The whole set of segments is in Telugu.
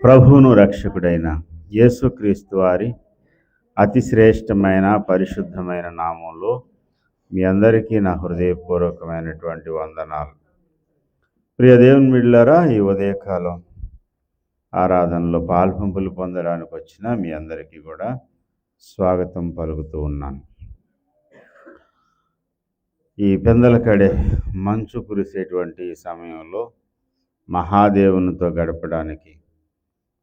ప్రభువును రక్షకుడైన యేసుక్రీస్తు వారి అతి శ్రేష్టమైన పరిశుద్ధమైన నామంలో మీ అందరికీ నా హృదయపూర్వకమైనటువంటి వందనాలు. ప్రియ దేవుని బిడ్డలారా, ఈ ఉదయకాలం ఆరాధనలో పాల్పంపులు పొందడానికి వచ్చిన మీ అందరికీ కూడా స్వాగతం పలుకుతూ ఉన్నాను. ఈ పెందలకడే మంచు కురిసేటువంటి సమయంలో మహాదేవునితో గడపడానికి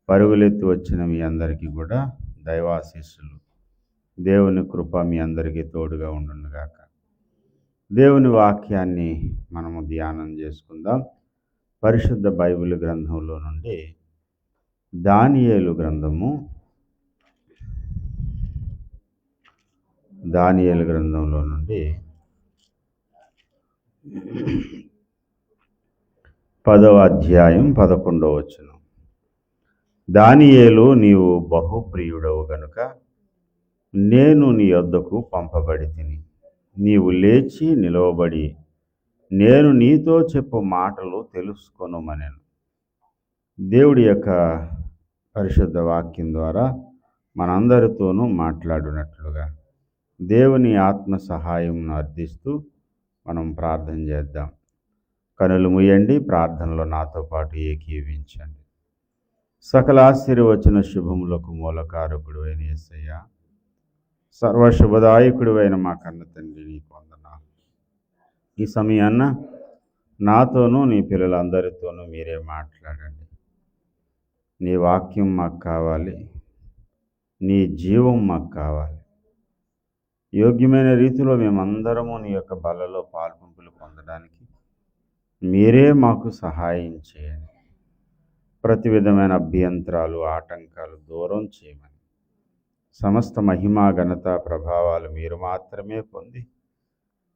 పరుగులెత్తి వచ్చిన మీ అందరికీ కూడా దైవాశీస్సులు, దేవుని కృప మీ అందరికీ తోడుగా ఉండునుగాక. దేవుని వాక్యాన్ని మనము ధ్యానం చేసుకుందాం. పరిశుద్ధ బైబిల్ గ్రంథంలో నుండి దానియేలు గ్రంథంలో నుండి 10వ అధ్యాయం 11వ వచనం. దానియేలు, నీవు బహుప్రియుడవు గనుక నేను నీ యొద్దకు పంపబడితిని. నీవు లేచి నిలవబడి నేను నీతో చెప్పు మాటలు తెలుసుకొనుమనెను. దేవుడి యొక్క పరిశుద్ధ వాక్యం ద్వారా మనందరితోనూ మాట్లాడినట్లుగా దేవుని ఆత్మ సహాయం అర్థిస్తూ మనం ప్రార్థన చేద్దాం. కనులు మూయండి, ప్రార్థనలో నాతో పాటు ఏకీవించండి. సకల ఆశీర్వచన శుభములకు మూలకారకుడు అయిన యేసయ్య, సర్వశుభదాయకుడు అయిన మా కన్న తండ్రి, నీకు వందనాలు. ఈ సమయాన్న నాతోనూ నీ పిల్లలందరితోనూ మీరే మాట్లాడండి. నీ వాక్యం మాకు కావాలి, నీ జీవం మాకు కావాలి. యోగ్యమైన రీతిలో మేమందరము నీ యొక్క బలలో పాల్పంపులు పొందడానికి మీరే మాకు సహాయం చేయండి. ప్రతి విధమైన అభ్యంతరాలు, ఆటంకాలు దూరం చేయమని, సమస్త మహిమ, ఘనత, ప్రభావాలు మీరు మాత్రమే పొంది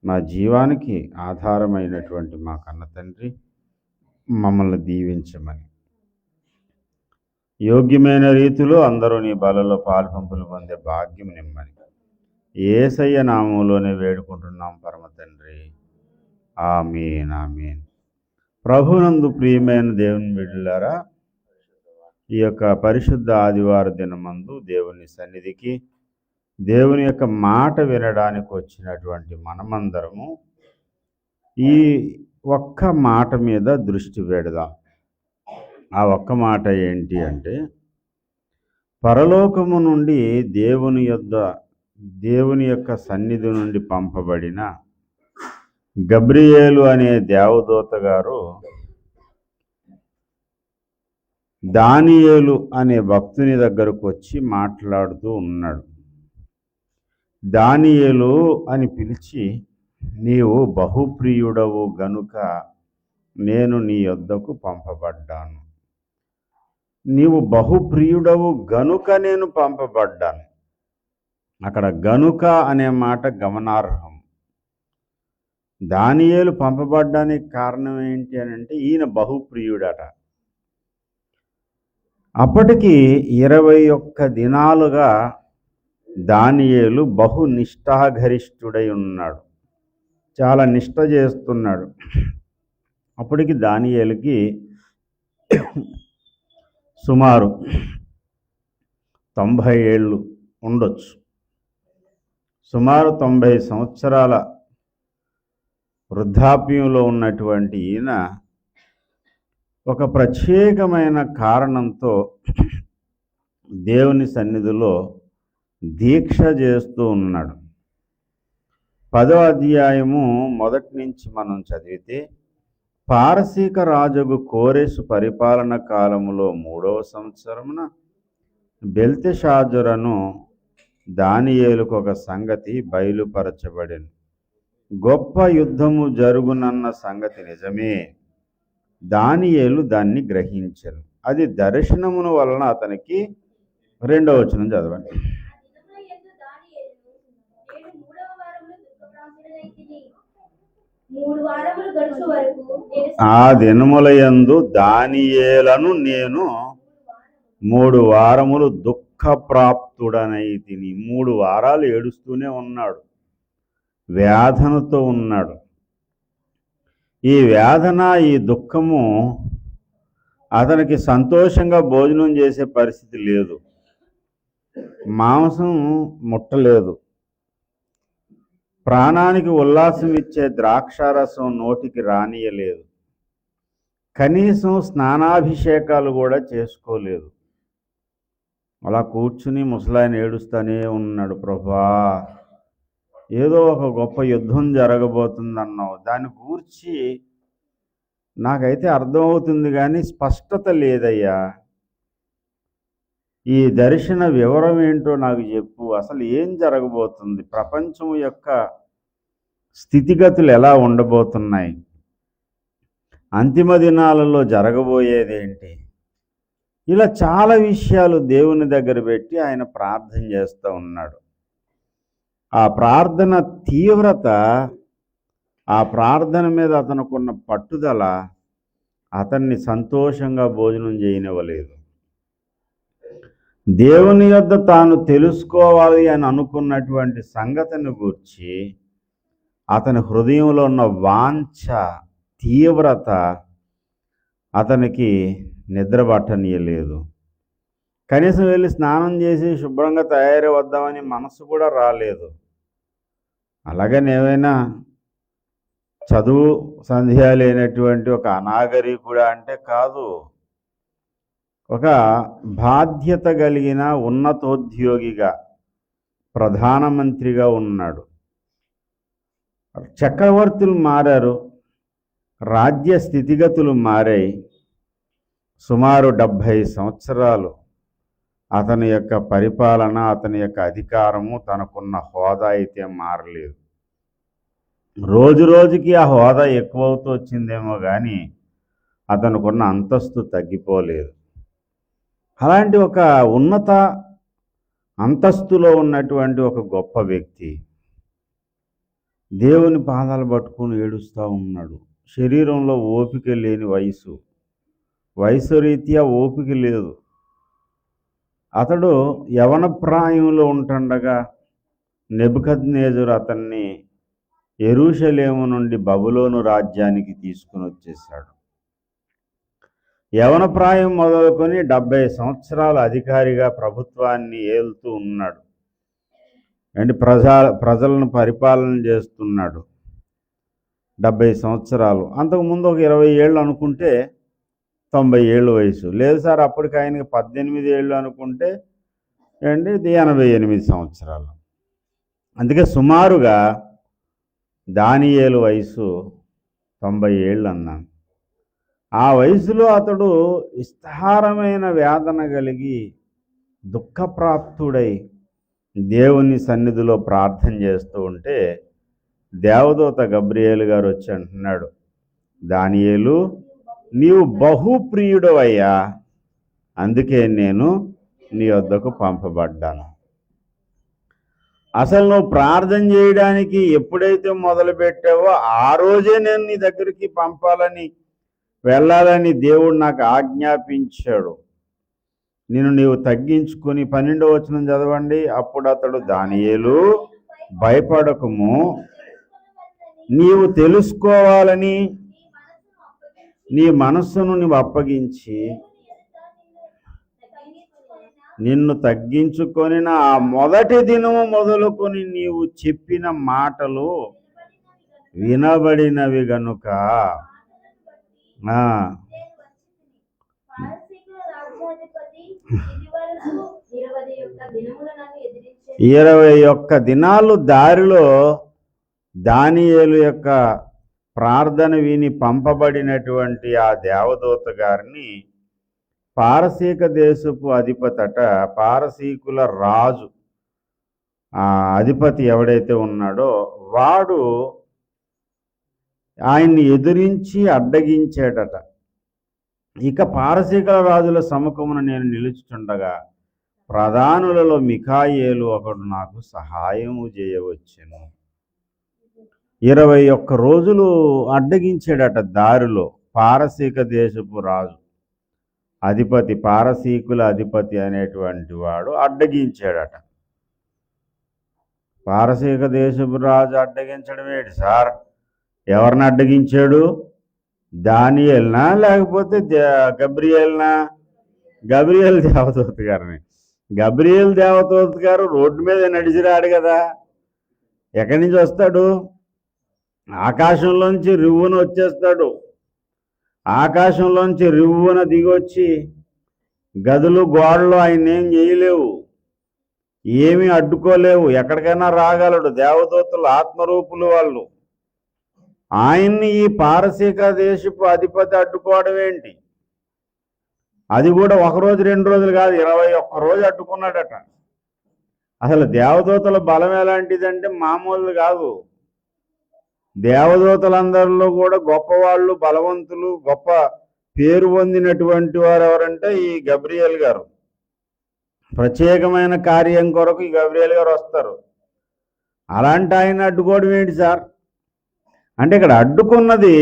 మా జీవానికి ఆధారమైనటువంటి మా కన్న తండ్రి మమ్మల్ని దీవించమని, యోగ్యమైన రీతిలో అందరూ నీ బలలో పాల్పంపులు పొందే భాగ్యం నిమ్మని యేసయ్య నామంలోనే వేడుకుంటున్నాం పరమ తండ్రి. ఆమేన్, ఆమేన్. ప్రభునందు ప్రియమైన దేవుని బిడ్డలారా, ఈ యొక్క పరిశుద్ధ ఆదివార దినమందు దేవుని సన్నిధికి, దేవుని యొక్క మాట వినడానికి వచ్చినటువంటి మనమందరము ఈ ఒక్క మాట మీద దృష్టి పెడదాం. ఆ ఒక్క మాట ఏంటి అంటే, పరలోకము నుండి దేవుని యొక్క సన్నిధి నుండి పంపబడిన గబ్రియేలు అనే దేవదూత గారు దానియేలు అనే భక్తుని దగ్గరకు వచ్చి మాట్లాడుతూ ఉన్నాడు. దానియేలు అని పిలిచి, నీవు బహుప్రియుడవు గనుక నేను నీ యొద్దకు పంపబడ్డాను. నీవు బహుప్రియుడవు గనుక నేను పంపబడ్డాను. అక్కడ గనుక అనే మాట గమనార్హం. దానియేలు పంపబడ్డానికి కారణం ఏంటి అని అంటే, ఈయన బహుప్రియుడట. అప్పటికి 21 దినాలుగా దానియేలు బహు నిష్ఠాగరిష్ఠుడై ఉన్నాడు. చాలా నిష్ఠ చేస్తున్నాడు. అప్పటికి దానియేలుకి సుమారు 90 ఏళ్ళు ఉండొచ్చు. సుమారు 90 సంవత్సరాల వృద్ధాప్యంలో ఉన్నటువంటి ఈయన ఒక ప్రత్యేకమైన కారణంతో దేవుని సన్నిధిలో దీక్ష చేస్తూ ఉన్నాడు. 10వ అధ్యాయము మొదటి నుంచి మనం చదివితే, పారసీక రాజుకు కోరెషు పరిపాలన కాలములో 3వ సంవత్సరమున బెల్తెషాజరును దానియేలుకు ఒక సంగతి బయలుపరచబడెను. గొప్ప యుద్ధము జరుగునన్న సంగతి నిజమే. దానియేలు దాన్ని గ్రహించెను. అది దర్శనమును వలన అతనికి, 2వ వచనం చదవండి. ఆ దినములయందు దానియేలను నేను 3 వారములు దుఃఖప్రాప్తుడనైతిని. 3 వారాలు ఏడుస్తూనే ఉన్నాడు, వేదనతో ఉన్నాడు. ఈ వేదన, ఈ దుఃఖము అతనికి సంతోషంగా భోజనం చేసే పరిస్థితి లేదు, మాంసం ముట్టలేదు, ప్రాణానికి ఉల్లాసం ఇచ్చే ద్రాక్షారసం నోటికి రానియలేదు, కనీసం స్నానాభిషేకాలు కూడా చేసుకోలేదు. అలా కూర్చుని ముసలాయన ఏడుస్తూనే ఉన్నాడు. ప్రభా, ఏదో ఒక గొప్ప యుద్ధం జరగబోతుందన్నావు, దాని గూర్చి నాకైతే అర్థమవుతుంది కానీ స్పష్టత లేదయ్యా. ఈ దర్శన వివరం ఏంటో నాకు చెప్పు. అసలు ఏం జరగబోతుంది? ప్రపంచం యొక్క స్థితిగతులు ఎలా ఉండబోతున్నాయి? అంతిమ దినాలలో జరగబోయేదేంటి? ఇలా చాలా విషయాలు దేవుని దగ్గర పెట్టి ఆయన ప్రార్థన చేస్తూ ఉన్నాడు. ఆ ప్రార్థన తీవ్రత, ఆ ప్రార్థన మీద అతనుకున్న పట్టుదల అతన్ని సంతోషంగా భోజనం చేయనివ్వలేదు. దేవుని యొద్ద తాను తెలుసుకోవాలి అని అనుకున్నటువంటి సంగతిని గూర్చి అతని హృదయంలో ఉన్న వాంఛ, తీవ్రత అతనికి నిద్ర పట్టనీయలేదు. కనీసం వెళ్ళి స్నానం చేసి శుభ్రంగా తయారై వద్దామని మనసు కూడా రాలేదు. అలాగని ఏమైనా చదువు సంధ్య లేనటువంటి ఒక అనాగరికుడా అంటే కాదు. ఒక బాధ్యత కలిగిన ఉన్నతోద్యోగిగా, ప్రధానమంత్రిగా ఉన్నాడు. చక్రవర్తులు మారారు, రాజ్య స్థితిగతులు మారాయి. సుమారు 70 సంవత్సరాలు అతని యొక్క పరిపాలన, అతని యొక్క అధికారము, తనకున్న హోదా అయితే మారలేదు. రోజు రోజుకి ఆ హోదా ఎక్కువవుతూ వచ్చిందేమో కానీ అతనుకున్న అంతస్తు తగ్గిపోలేదు. అలాంటి ఒక ఉన్నత అంతస్తులో ఉన్నటువంటి ఒక గొప్ప వ్యక్తి దేవుని పాదాలు పట్టుకుని ఏడుస్తూ ఉన్నాడు. శరీరంలో ఓపిక లేని వయసు రీత్యా ఓపిక లేదు. అతడు యవన ప్రాయంలో ఉంటుండగా నెబుకద్నెజరు అతన్ని యెరూషలేము నుండి బబులోను రాజ్యానికి తీసుకుని వచ్చేసాడు. యవన ప్రాయం మొదలుకొని 70 సంవత్సరాల అధికారిగా ప్రభుత్వాన్ని ఏలుతూ ఉన్నాడు. అంటే ప్రజలను పరిపాలన చేస్తున్నాడు. 70 సంవత్సరాలు. అంతకుముందు ఒక 20 ఏళ్ళు అనుకుంటే 90 ఏళ్ళు వయసు. లేదు సార్, అప్పటికి ఆయనకి 18 ఏళ్ళు అనుకుంటే ఇది 88 సంవత్సరాలు. అందుకే సుమారుగా దానియేలు వయసు 90 ఏళ్ళు అన్నాను. ఆ వయసులో అతడు విస్తారమైన వేదన కలిగి దుఃఖప్రాప్తుడై దేవుని సన్నిధిలో ప్రార్థన చేస్తూ ఉంటే దేవదూత గబ్రియేలు గారు వచ్చి అంటున్నాడు, దానియేలు, నీవు బహుప్రియుడవయ్యా, అందుకే నేను నీ వద్దకు పంపబడ్డాను. అసలు నువ్వు ప్రార్థన చేయడానికి ఎప్పుడైతే మొదలుపెట్టావో ఆ రోజే నేను నీ దగ్గరికి వెళ్ళాలని దేవుడు నాకు ఆజ్ఞాపించాడు. నీవు తగ్గించుకొని 12వ వచనం చదవండి. అప్పుడు అతడు, దానియేలు, భయపడకుము, నీవు తెలుసుకోవాలని నీ మనస్సును నీవు అప్పగించి నిన్ను తగ్గించుకొని ఆ మొదటి దినము మొదలుకొని నీవు చెప్పిన మాటలు వినబడినవి గనుక 21 దినాలు దారిలో దానియేలు యొక్క ప్రార్థన విని పంపబడినటువంటి ఆ దేవదూత గారిని పారసీక దేశపు అధిపతట, పారసీకుల రాజు ఆ అధిపతి ఎవడైతే ఉన్నాడో వాడు ఆయన్ని ఎదిరించి అడ్డగించాడట. ఇక పారసీకుల రాజుల సముఖమున నేను నిలుచుచుండగా ప్రధానులలో మిఖాయేలు ఒకడు నాకు సహాయము చేయవచ్చును. 21 రోజులు అడ్డగించాడట దారిలో. పారసీక దేశపు రాజు అధిపతి, పారసీకుల అధిపతి అనేటువంటి వాడు అడ్డగించాడట. పారసీక దేశపు రాజు అడ్డగించడం ఏంటి సార్? ఎవరిని అడ్డగించాడు? దానియేల్నా లేకపోతే గబ్రియేల్నా? గబ్రియల్ దేవదూత గారిని. గబ్రియల్ దేవదూత గారు రోడ్డు మీద నడిచిరాడు కదా, ఎక్కడి నుంచి వస్తాడు? ఆకాశంలోంచి రివ్వున వచ్చేస్తాడు. ఆకాశంలోంచి రివ్వున దిగొచ్చి గదులు గోడలు ఆయన ఏం చేయలేవు, ఏమీ అడ్డుకోలేవు, ఎక్కడికైనా రాగలడు. దేవదూతలు ఆత్మరూపులు వాళ్ళు. ఆయన్ని ఈ పారసీక దేశపు అధిపతి అడ్డుకోవడం ఏంటి? అది కూడా 1 రోజు 2 రోజులు కాదు, 21 రోజు అడ్డుకున్నాడట. అసలు దేవదూతల బలం ఎలాంటిదంటే మామూలు కాదు. దేవదూతలందరిలో కూడా గొప్పవాళ్ళు, బలవంతులు, గొప్ప పేరు పొందినటువంటి వారు ఎవరంటే ఈ గబ్రియల్ గారు. ప్రత్యేకమైన కార్యం కొరకు ఈ గబ్రియల్ గారు వస్తారు. అలాంటి ఆయన అడ్డుకోవడం ఏంటి సార్ అంటే, ఇక్కడ అడ్డుకున్నది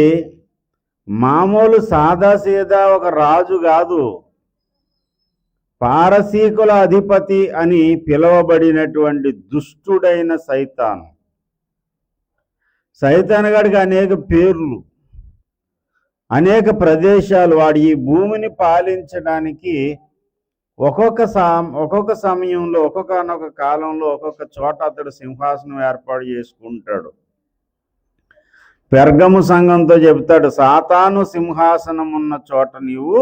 మామూలు సాదాసీదా ఒక రాజు కాదు, పారసీకుల అధిపతి అని పిలువబడినటువంటి దుష్టుడైన సైతాను. సైతాను గాడికి అనేక పేర్లు, అనేక ప్రదేశాలు. వాడు ఈ భూమిని పాలించడానికి ఒక్కొక్క సమయంలో, ఒక్కొక్కనొక కాలంలో, ఒక్కొక్క చోట అతడు సింహాసనం ఏర్పాటు చేసుకుంటాడు. పెర్గము సంఘంతో చెబుతాడు, సాతాను సింహాసనం ఉన్న చోట నీవు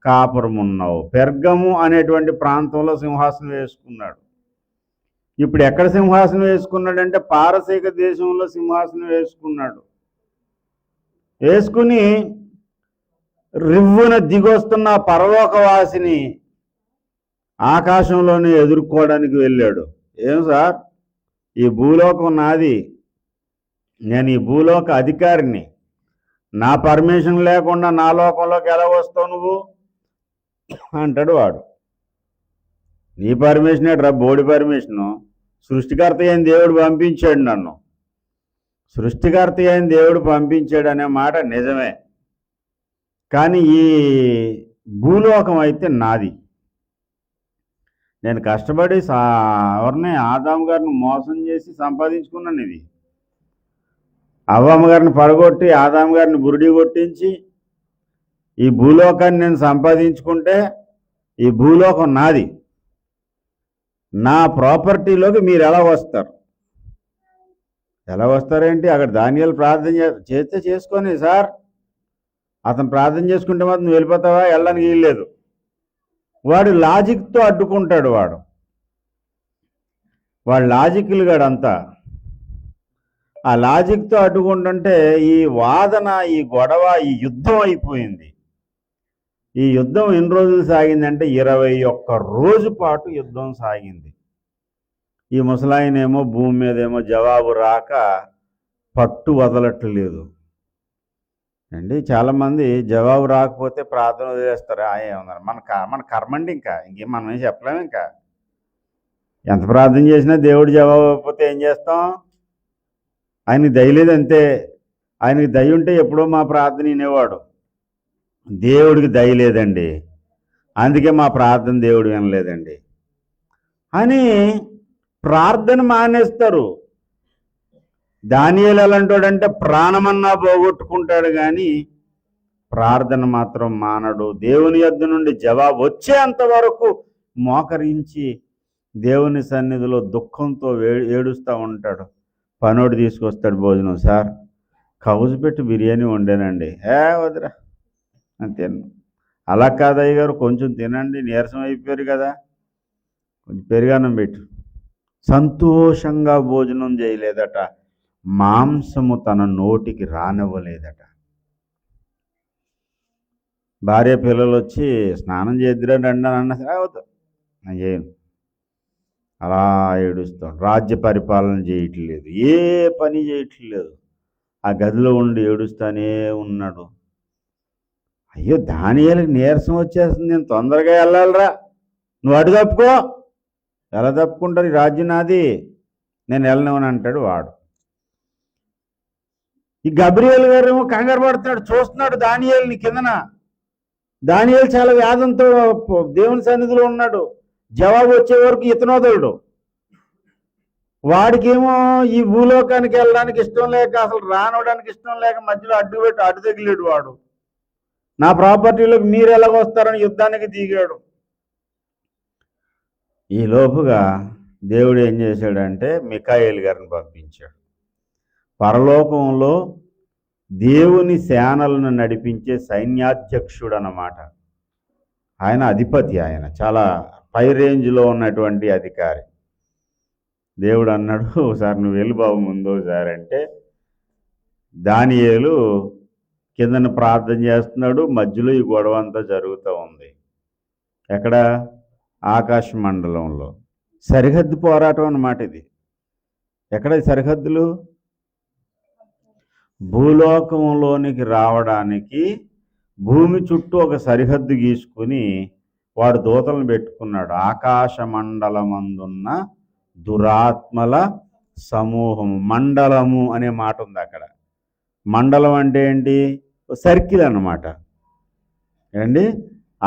కాపురమున్నావు. పెర్గము అనేటువంటి ప్రాంతంలో సింహాసనం వేసుకున్నాడు. ఇప్పుడు ఎక్కడ సింహాసనం వేసుకున్నాడంటే పారసీక దేశంలో సింహాసనం వేసుకున్నాడు. వేసుకుని రివ్వున దిగొస్తున్న పరలోకవాసిని ఆకాశంలోనే ఎదుర్కోవడానికి వెళ్ళాడు. ఏం సార్, ఈ భూలోకం నాది, నేను ఈ భూలోక అధికారిని, నా పర్మిషన్ లేకుండా నా లోకంలోకి ఎలా వస్తావు నువ్వు అంటాడు వాడు. నీ పర్మిషన్ ఏంట్రా, బోడి పర్మిషను? సృష్టికర్త అయిన దేవుడు పంపించాడు నన్ను. సృష్టికర్త అయిన దేవుడు పంపించాడు అనే మాట నిజమే, కానీ ఈ భూలోకం అయితే నాది. నేను కష్టపడి ఎవరిని, ఆదాము గారిని మోసం చేసి సంపాదించుకున్నాను ఇది. అవ్వమ్మ గారిని పడగొట్టి ఆదాము గారిని బురిడి కొట్టించి ఈ భూలోకాన్ని నేను సంపాదించుకుంటే ఈ భూలోకం నాది. నా ప్రాపర్టీలోకి మీరు ఎలా వస్తారు? ఎలా వస్తారేంటి? అక్కడ దానియేలు ప్రార్థన చేస్తే చేసుకొని సార్, అతను ప్రార్థన చేసుకుంటే మాత్రం నువ్వు వెళ్ళిపోతావా? వెళ్ళడానికి వీల్లేదు. వాడు లాజిక్తో అడ్డుకుంటాడు. వాడు లాజిక్లు గాడంతా. ఆ లాజిక్తో అడ్డుకుంటుంటే ఈ వాదన, ఈ గొడవ, ఈ యుద్ధం అయిపోయింది. ఈ యుద్ధం ఎన్ని రోజులు సాగిందంటే 21 రోజు పాటు యుద్ధం సాగింది. ఈ ముసలాయనేమో భూమి మీదేమో జవాబు రాక పట్టు వదలట్లేదు అండి. చాలామంది జవాబు రాకపోతే ప్రార్థన వదిలేస్తారు. ఏమన్నారు, మన కర్మండి, ఇంకేం మనం ఏం చెప్పలేము. ఇంకా ఎంత ప్రార్థన చేసినా దేవుడు జవాబు ఇవ్వకపోతే ఏం చేస్తాం? ఆయనకి దయలేదు అంతే. ఆయనకి దయ ఉంటే ఎప్పుడో మా ప్రార్థన వినేవాడు. దేవుడికి దయ లేదండి, అందుకే మా ప్రార్థన దేవుడు వినలేదండి అని ప్రార్థన మానేస్తారు. దానియేలు ఎలాంటోడంటే ప్రాణమన్నా పోగొట్టుకుంటాడు కానీ ప్రార్థన మాత్రం మానడు. దేవుని యొద్ద నుండి జవాబు వచ్చేంత వరకు మోకరించి దేవుని సన్నిధిలో దుఃఖంతో ఏడుస్తూ ఉంటాడు. పనోడు తీసుకొస్తాడు భోజనం, సార్ కౌజు పెట్టి బిర్యానీ వండానండి. వదిరా అంతేను. అలా కాదయ్య గారు, కొంచెం తినండి, నీరసం అయిపోయారు కదా, కొంచెం పెరుగన్నం పెట్టు. సంతోషంగా భోజనం చేయలేదట, మాంసము తన నోటికి రానివ్వలేదట. భార్య పిల్లలు వచ్చి స్నానం చేద్దిరండి అండి అని అన్నా సరే అవుతాం, నేను చేయను. అలా ఏడుస్తాడు. రాజ్య పరిపాలన చేయట్లేదు, ఏ పని చేయట్లేదు, ఆ గదిలో ఉండి ఏడుస్తానే ఉన్నాడు. అయ్యో దానియేలుకి నీరసం వచ్చేస్తుంది, నేను తొందరగా వెళ్ళాలిరా, నువ్వు అటు తప్పుకో. ఎలా తప్పుకుంటారు? ఈ రాజ్యం నాది, నేను వెళ్ళను అంటాడు వాడు. ఈ గబ్రియల్ గారు ఏమో కంగారు పడుతున్నాడు, చూస్తున్నాడు దానియేలుని కిందన. దానియేలు చాలా వ్యాధంతో దేవుని సన్నిధిలో ఉన్నాడు. జవాబు వచ్చే వరకు ఇతను వదలడు. వాడికేమో ఈ భూలోకానికి వెళ్ళడానికి ఇష్టం లేక, అసలు రానవడానికి ఇష్టం లేక మధ్యలో అడ్డు తగిలేడు వాడు. నా ప్రాపర్టీలోకి మీరు ఎలాగొస్తారని యుద్ధానికి దిగాడు. ఈ లోపుగా దేవుడు ఏం చేశాడంటే మికాయేలు గారిని పంపించాడు. పరలోకంలో దేవుని సేనలను నడిపించే సైన్యాధ్యక్షుడు అన్నమాట. ఆయన అధిపతి, ఆయన చాలా పై రేంజ్లో ఉన్నటువంటి అధికారి. దేవుడు అన్నాడు, ఒకసారి నువ్వు వెళ్ళి బాబు ముందు ఒకసారి అంటే, దానియేలు కిందన ప్రార్థన చేస్తున్నాడు. మధ్యలో ఈ గొడవ అంతా జరుగుతూ ఉంది. ఎక్కడ? ఆకాశ మండలంలో. సరిహద్దు పోరాటం అన్నమాట ఇది. ఎక్కడ సరిహద్దులు? భూలోకంలోనికి రావడానికి భూమి చుట్టూ ఒక సరిహద్దు గీసుకుని వాడు దూతలను పెట్టుకున్నాడు. ఆకాశ మండలమందున్న దురాత్మల సమూహము. మండలము అనే మాట ఉంది అక్కడ. మండలం అంటే ఏంటి? సర్కిల్ అన్నమాట. ఏంటి?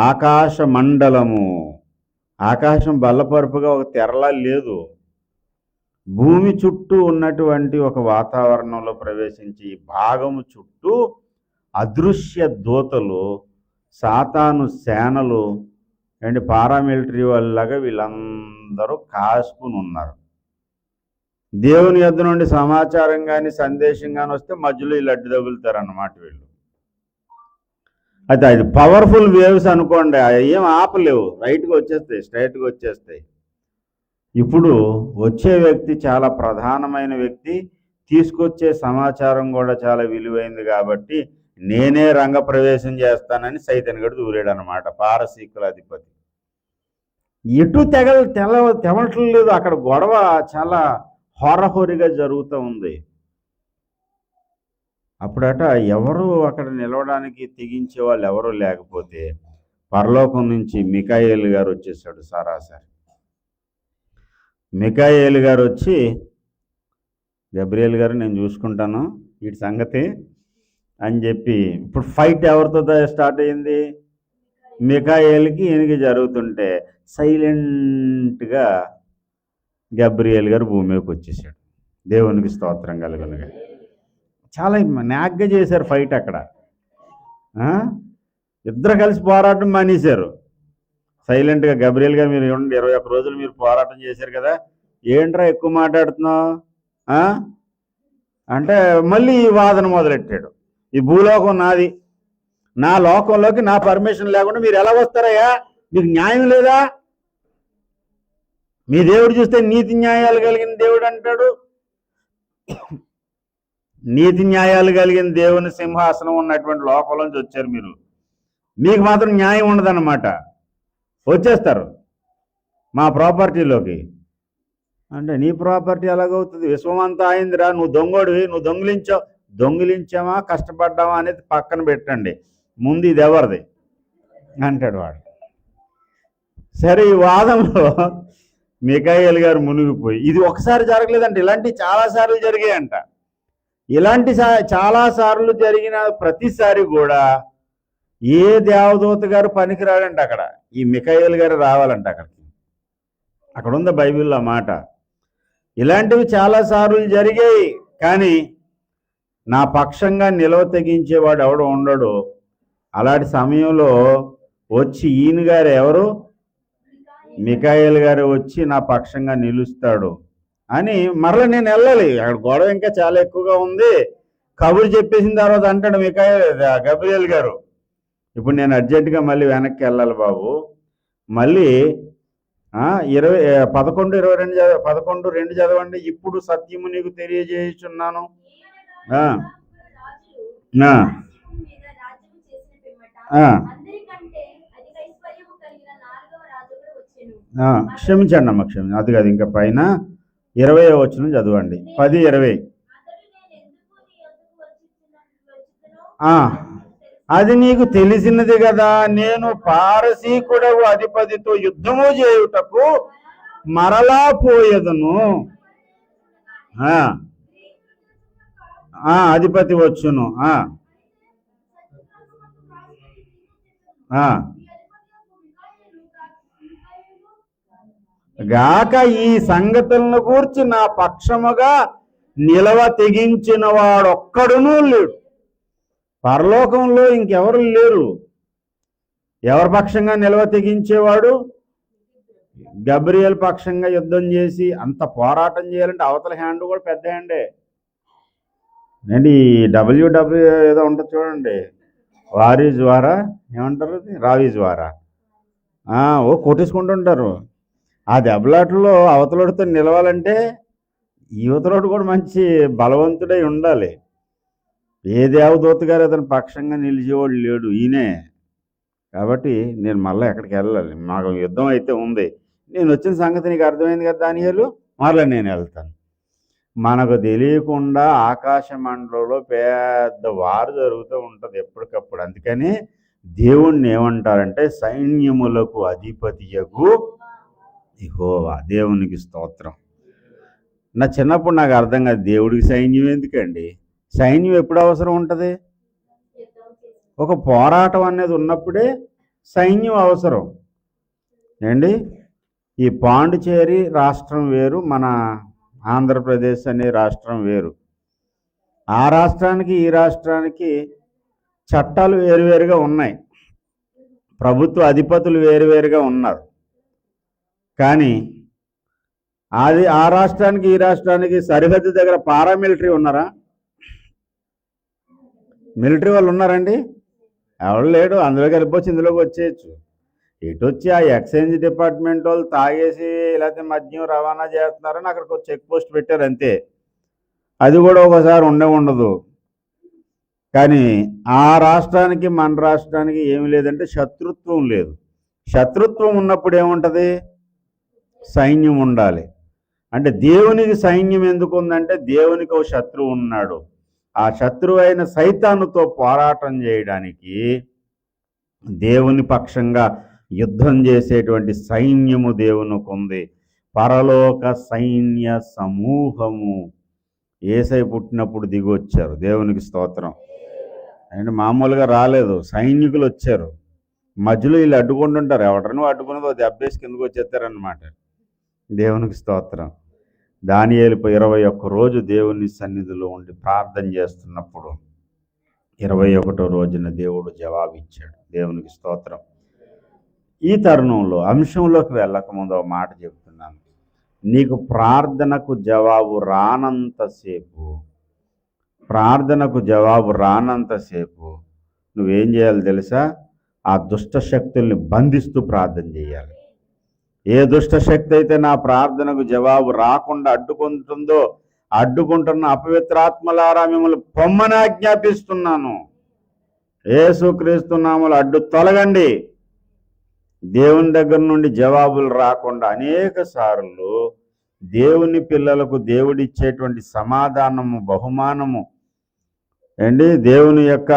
ఆకాశ మండలము. ఆకాశం బల్లపరుపుగా ఒక తెరలా లేదు. భూమి చుట్టూ ఉన్నటువంటి ఒక వాతావరణంలో ప్రవేశించి భాగము చుట్టూ అదృశ్య దూతలు, సాతాను సేనలు, అండ్ పారామిలిటరీ వాళ్ళలాగా వీళ్ళందరూ కాసుకుని ఉన్నారు. దేవుని యొద్ద నుండి సమాచారం కానీ సందేశం కానీ వస్తే మధ్యలో వీళ్ళు అడ్డు తగులుతారన్నమాట వీళ్ళు. అయితే అది పవర్ఫుల్ వేవ్స్ అనుకోండి, ఏం ఆపలేవు, రైట్గా వచ్చేస్తాయి, స్ట్రైట్గా వచ్చేస్తాయి. ఇప్పుడు వచ్చే వ్యక్తి చాలా ప్రధానమైన వ్యక్తి, తీసుకొచ్చే సమాచారం కూడా చాలా విలువైంది కాబట్టి నేనే రంగప్రవేశం చేస్తానని సైతాన్ గడు దూరాడు అనమాట. పారసీకుల అధిపతి ఎటు తెవటం లేదు. అక్కడ గొడవ చాలా హోరహోరిగా జరుగుతూ ఉంది. అప్పుడట ఎవరు అక్కడ నిలవడానికి తెగించే వాళ్ళు ఎవరూ లేకపోతే పరలోకం నుంచి మికాయేలు గారు వచ్చేసాడు. సరాసరి మికాయేలు గారు వచ్చి, గబ్రియల్ గారు నేను చూసుకుంటాను వీటి సంగతి అని చెప్పి, ఇప్పుడు ఫైట్ ఎవరితో స్టార్ట్ అయింది? మికాయేలుకి ఈయనకి జరుగుతుంటే సైలెంట్గా గబ్రియల్ గారు భూమి మీదకి వచ్చేసాడు. దేవునికి స్తోత్రం కలుగునుగా. చాలా నాగ్గా చేశారు ఫైట్ అక్కడ. ఇద్దరు కలిసి పోరాటం మానేశారు. సైలెంట్గా గబ్రియల్ గారు, మీరు 21 రోజులు మీరు పోరాటం చేశారు కదా, ఏంట్రా ఎక్కువ మాట్లాడుతున్నావు అంటే మళ్ళీ ఈ వాదన మొదలెట్టాడు. ఈ భూలోకం నాది, నా లోకంలోకి నా పర్మిషన్ లేకుండా మీరు ఎలా వస్తారయ్యా? మీకు న్యాయం లేదా? మీ దేవుడు చూస్తే నీతి న్యాయాలు కలిగిన దేవుడు అంటాడు. నీతి న్యాయాలు కలిగిన దేవుని సింహాసనం ఉన్నటువంటి లోకంలోంచి వచ్చారు మీరు, మీకు మాత్రం న్యాయం ఉండదన్నమాట. వచ్చేస్తారు మా ప్రాపర్టీలోకి. అంటే నీ ప్రాపర్టీ ఎలాగవుతుంది? విశ్వమంతా అయిందిరా, నువ్వు దొంగోడివి, నువ్వు దొంగిలించామా కష్టపడ్డామా అనేది పక్కన పెట్టండి, ముందు ఇది ఎవరిది అంటాడు వాడు. సరే, ఈ వాదంలో మికాయేలు గారు మునిగిపోయి, ఇది ఒకసారి జరగలేదంట, ఇలాంటి చాలాసార్లు జరిగాయంట. ఇలాంటి చాలాసార్లు జరిగిన ప్రతిసారి కూడా ఏ దేవదూత గారు పనికిరాడంట అక్కడ, ఈ మికాయేలు గారు రావాలంట అక్కడికి. అక్కడ ఉంది బైబిల్లో మాట. ఇలాంటివి చాలాసార్లు జరిగాయి, కానీ నా పక్షంగా నిలవ తెగించేవాడు ఎవడు ఉండడు. అలాంటి సమయంలో వచ్చి ఈయన గారు ఎవరు? మికాయేలు గారు వచ్చి నా పక్షంగా నిలుస్తాడు అని మరలా నేను వెళ్ళాలి. అక్కడ గొడవ ఇంకా చాలా ఎక్కువగా ఉంది. కబురు చెప్పేసిన తర్వాత అంటాడు గబ్రియల్ గారు, ఇప్పుడు నేను అర్జెంటుగా మళ్ళీ వెనక్కి వెళ్ళాలి బాబు, మళ్ళీ 11:22 చదవండి. ఇప్పుడు సత్యము నీకు తెలియజేయుచున్నాను. క్షమించండి అమ్మ, అది కాదు, ఇంకా పైన 20వ వచనం చదవండి. 10:20. అది నీకు తెలిసినది కదా, నేను పారసీకుడవు అధిపతితో యుద్ధము చేయుటకు మరలా పోయేదను. అధిపతి వచ్చును. గాక ఈ సంగతులను గూర్చి నా పక్షముగా నిలవ తెగించిన వాడొక్కడునూ లేడు. పరలోకంలో ఇంకెవరు లేరు. ఎవరి పక్షంగా నిలవ తెగించేవాడు? గబ్రియల్ పక్షంగా యుద్ధం చేసి అంత పోరాటం చేయాలంటే అవతల హ్యాండ్ కూడా పెద్ద హ్యాండే అండి. డబ్ల్యూడబ్ల్యూ ఏదో ఉంటుంది చూడండి, వారీజ్ వారా ఏమంటారు, అది రావీజ్ వారా, కొట్టేసుకుంటుంటారు. ఆ దెబ్బలాటలో అవతలడితో నిలవాలంటే యువతలోడు కూడా మంచి బలవంతుడై ఉండాలి. ఏ దేవదూత గారు అతని పక్షంగా నిలిచేవాడు లేడు, ఈయనే. కాబట్టి నేను మళ్ళీ ఎక్కడికి వెళ్ళాలి, మాకు యుద్ధం అయితే ఉంది. నేను వచ్చిన సంగతి నీకు అర్థమైంది కదా దానియేలు, మరలా నేను వెళ్తాను. మనకు తెలియకుండా ఆకాశ మండలంలో పెద్ద వారు జరుగుతూ ఉంటుంది ఎప్పటికప్పుడు. అందుకని దేవుణ్ణి ఏమంటారంటే సైన్యములకు అధిపతియగు యెహోవా. దేవునికి స్తోత్రం. నా చిన్నప్పుడు నాకు అర్థం కాదు, దేవుడికి సైన్యం ఎందుకండి? సైన్యం ఎప్పుడు అవసరం ఉంటుంది? ఒక పోరాటం అనేది ఉన్నప్పుడే సైన్యం అవసరం అండి. ఈ పాండిచేరి రాష్ట్రం వేరు, మన ఆంధ్రప్రదేశ్ అనే రాష్ట్రం వేరు. ఆ రాష్ట్రానికి ఈ రాష్ట్రానికి చట్టాలు వేరువేరుగా ఉన్నాయి, ప్రభుత్వ అధిపతులు వేరువేరుగా ఉన్నారు. కానీ అది ఆ రాష్ట్రానికి ఈ రాష్ట్రానికి సరిహద్దు దగ్గర పారామిలిటరీ ఉన్నారా? మిలిటరీ వాళ్ళు ఉన్నారండి? ఎవరు లేడు. అందులోకి వెళ్ళిపోవచ్చు, ఇందులోకి వచ్చేయచ్చు. ఇటు వచ్చి ఆ ఎక్సైజ్ డిపార్ట్మెంట్ వాళ్ళు తాగేసి లేకపోతే మద్యం రవాణా చేస్తున్నారని అక్కడికి ఒక చెక్ పోస్ట్ పెట్టారు అంతే. అది కూడా ఒకసారి ఉండదు. కానీ ఆ రాష్ట్రానికి మన రాష్ట్రానికి ఏమి లేదంటే శత్రుత్వం లేదు. శత్రుత్వం ఉన్నప్పుడు ఏముంటుంది? సైన్యం ఉండాలి. అంటే దేవునికి సైన్యం ఎందుకు ఉందంటే దేవునికి ఒక శత్రువు ఉన్నాడు. ఆ శత్రువు అయిన సైతానుతో పోరాటం చేయడానికి దేవుని పక్షంగా యుద్ధం చేసేటువంటి సైన్యము దేవునికి ఉంది. పరలోక సైన్య సమూహము యేసయ్య పుట్టినప్పుడు దిగి వచ్చారు. దేవునికి స్తోత్రం. అంటే మామూలుగా రాలేదు, సైనికులు వచ్చారు. మధ్యలో వీళ్ళు అడ్డుకుంటుంటారు, ఎవడను అడ్డుకున్నదో దెబ్బేసి కిందకు వచ్చేస్తారనమాట. దేవునికి స్తోత్రం. దానియేలు 21 రోజు దేవుని సన్నిధిలో ఉండి ప్రార్థన చేస్తున్నప్పుడు 21వ రోజున దేవుడు జవాబిచ్చాడు. దేవునికి స్తోత్రం. ఈ తరుణంలో అంశంలోకి వెళ్ళకముందు ఒక మాట చెప్తున్నాను. నీకు ప్రార్థనకు జవాబు రానంతసేపు నువ్వేం చేయాలి తెలుసా? ఆ దుష్ట శక్తుల్ని బంధిస్తూ ప్రార్థన చేయాలి. ఏ దుష్ట శక్తి అయితే నా ప్రార్థనకు జవాబు రాకుండా అడ్డుకుంటున్న అపవిత్రాత్మలారా మిమ్మల్ని పొమ్మని ఆజ్ఞాపిస్తున్నాను. యేసుక్రీస్తు నామములో అడ్డు తొలగండి. దేవుని దగ్గర నుండి జవాబులు రాకుండా అనేక సార్లు దేవుని పిల్లలకు దేవుడిచ్చేటువంటి సమాధానము, బహుమానము దేవుని యొక్క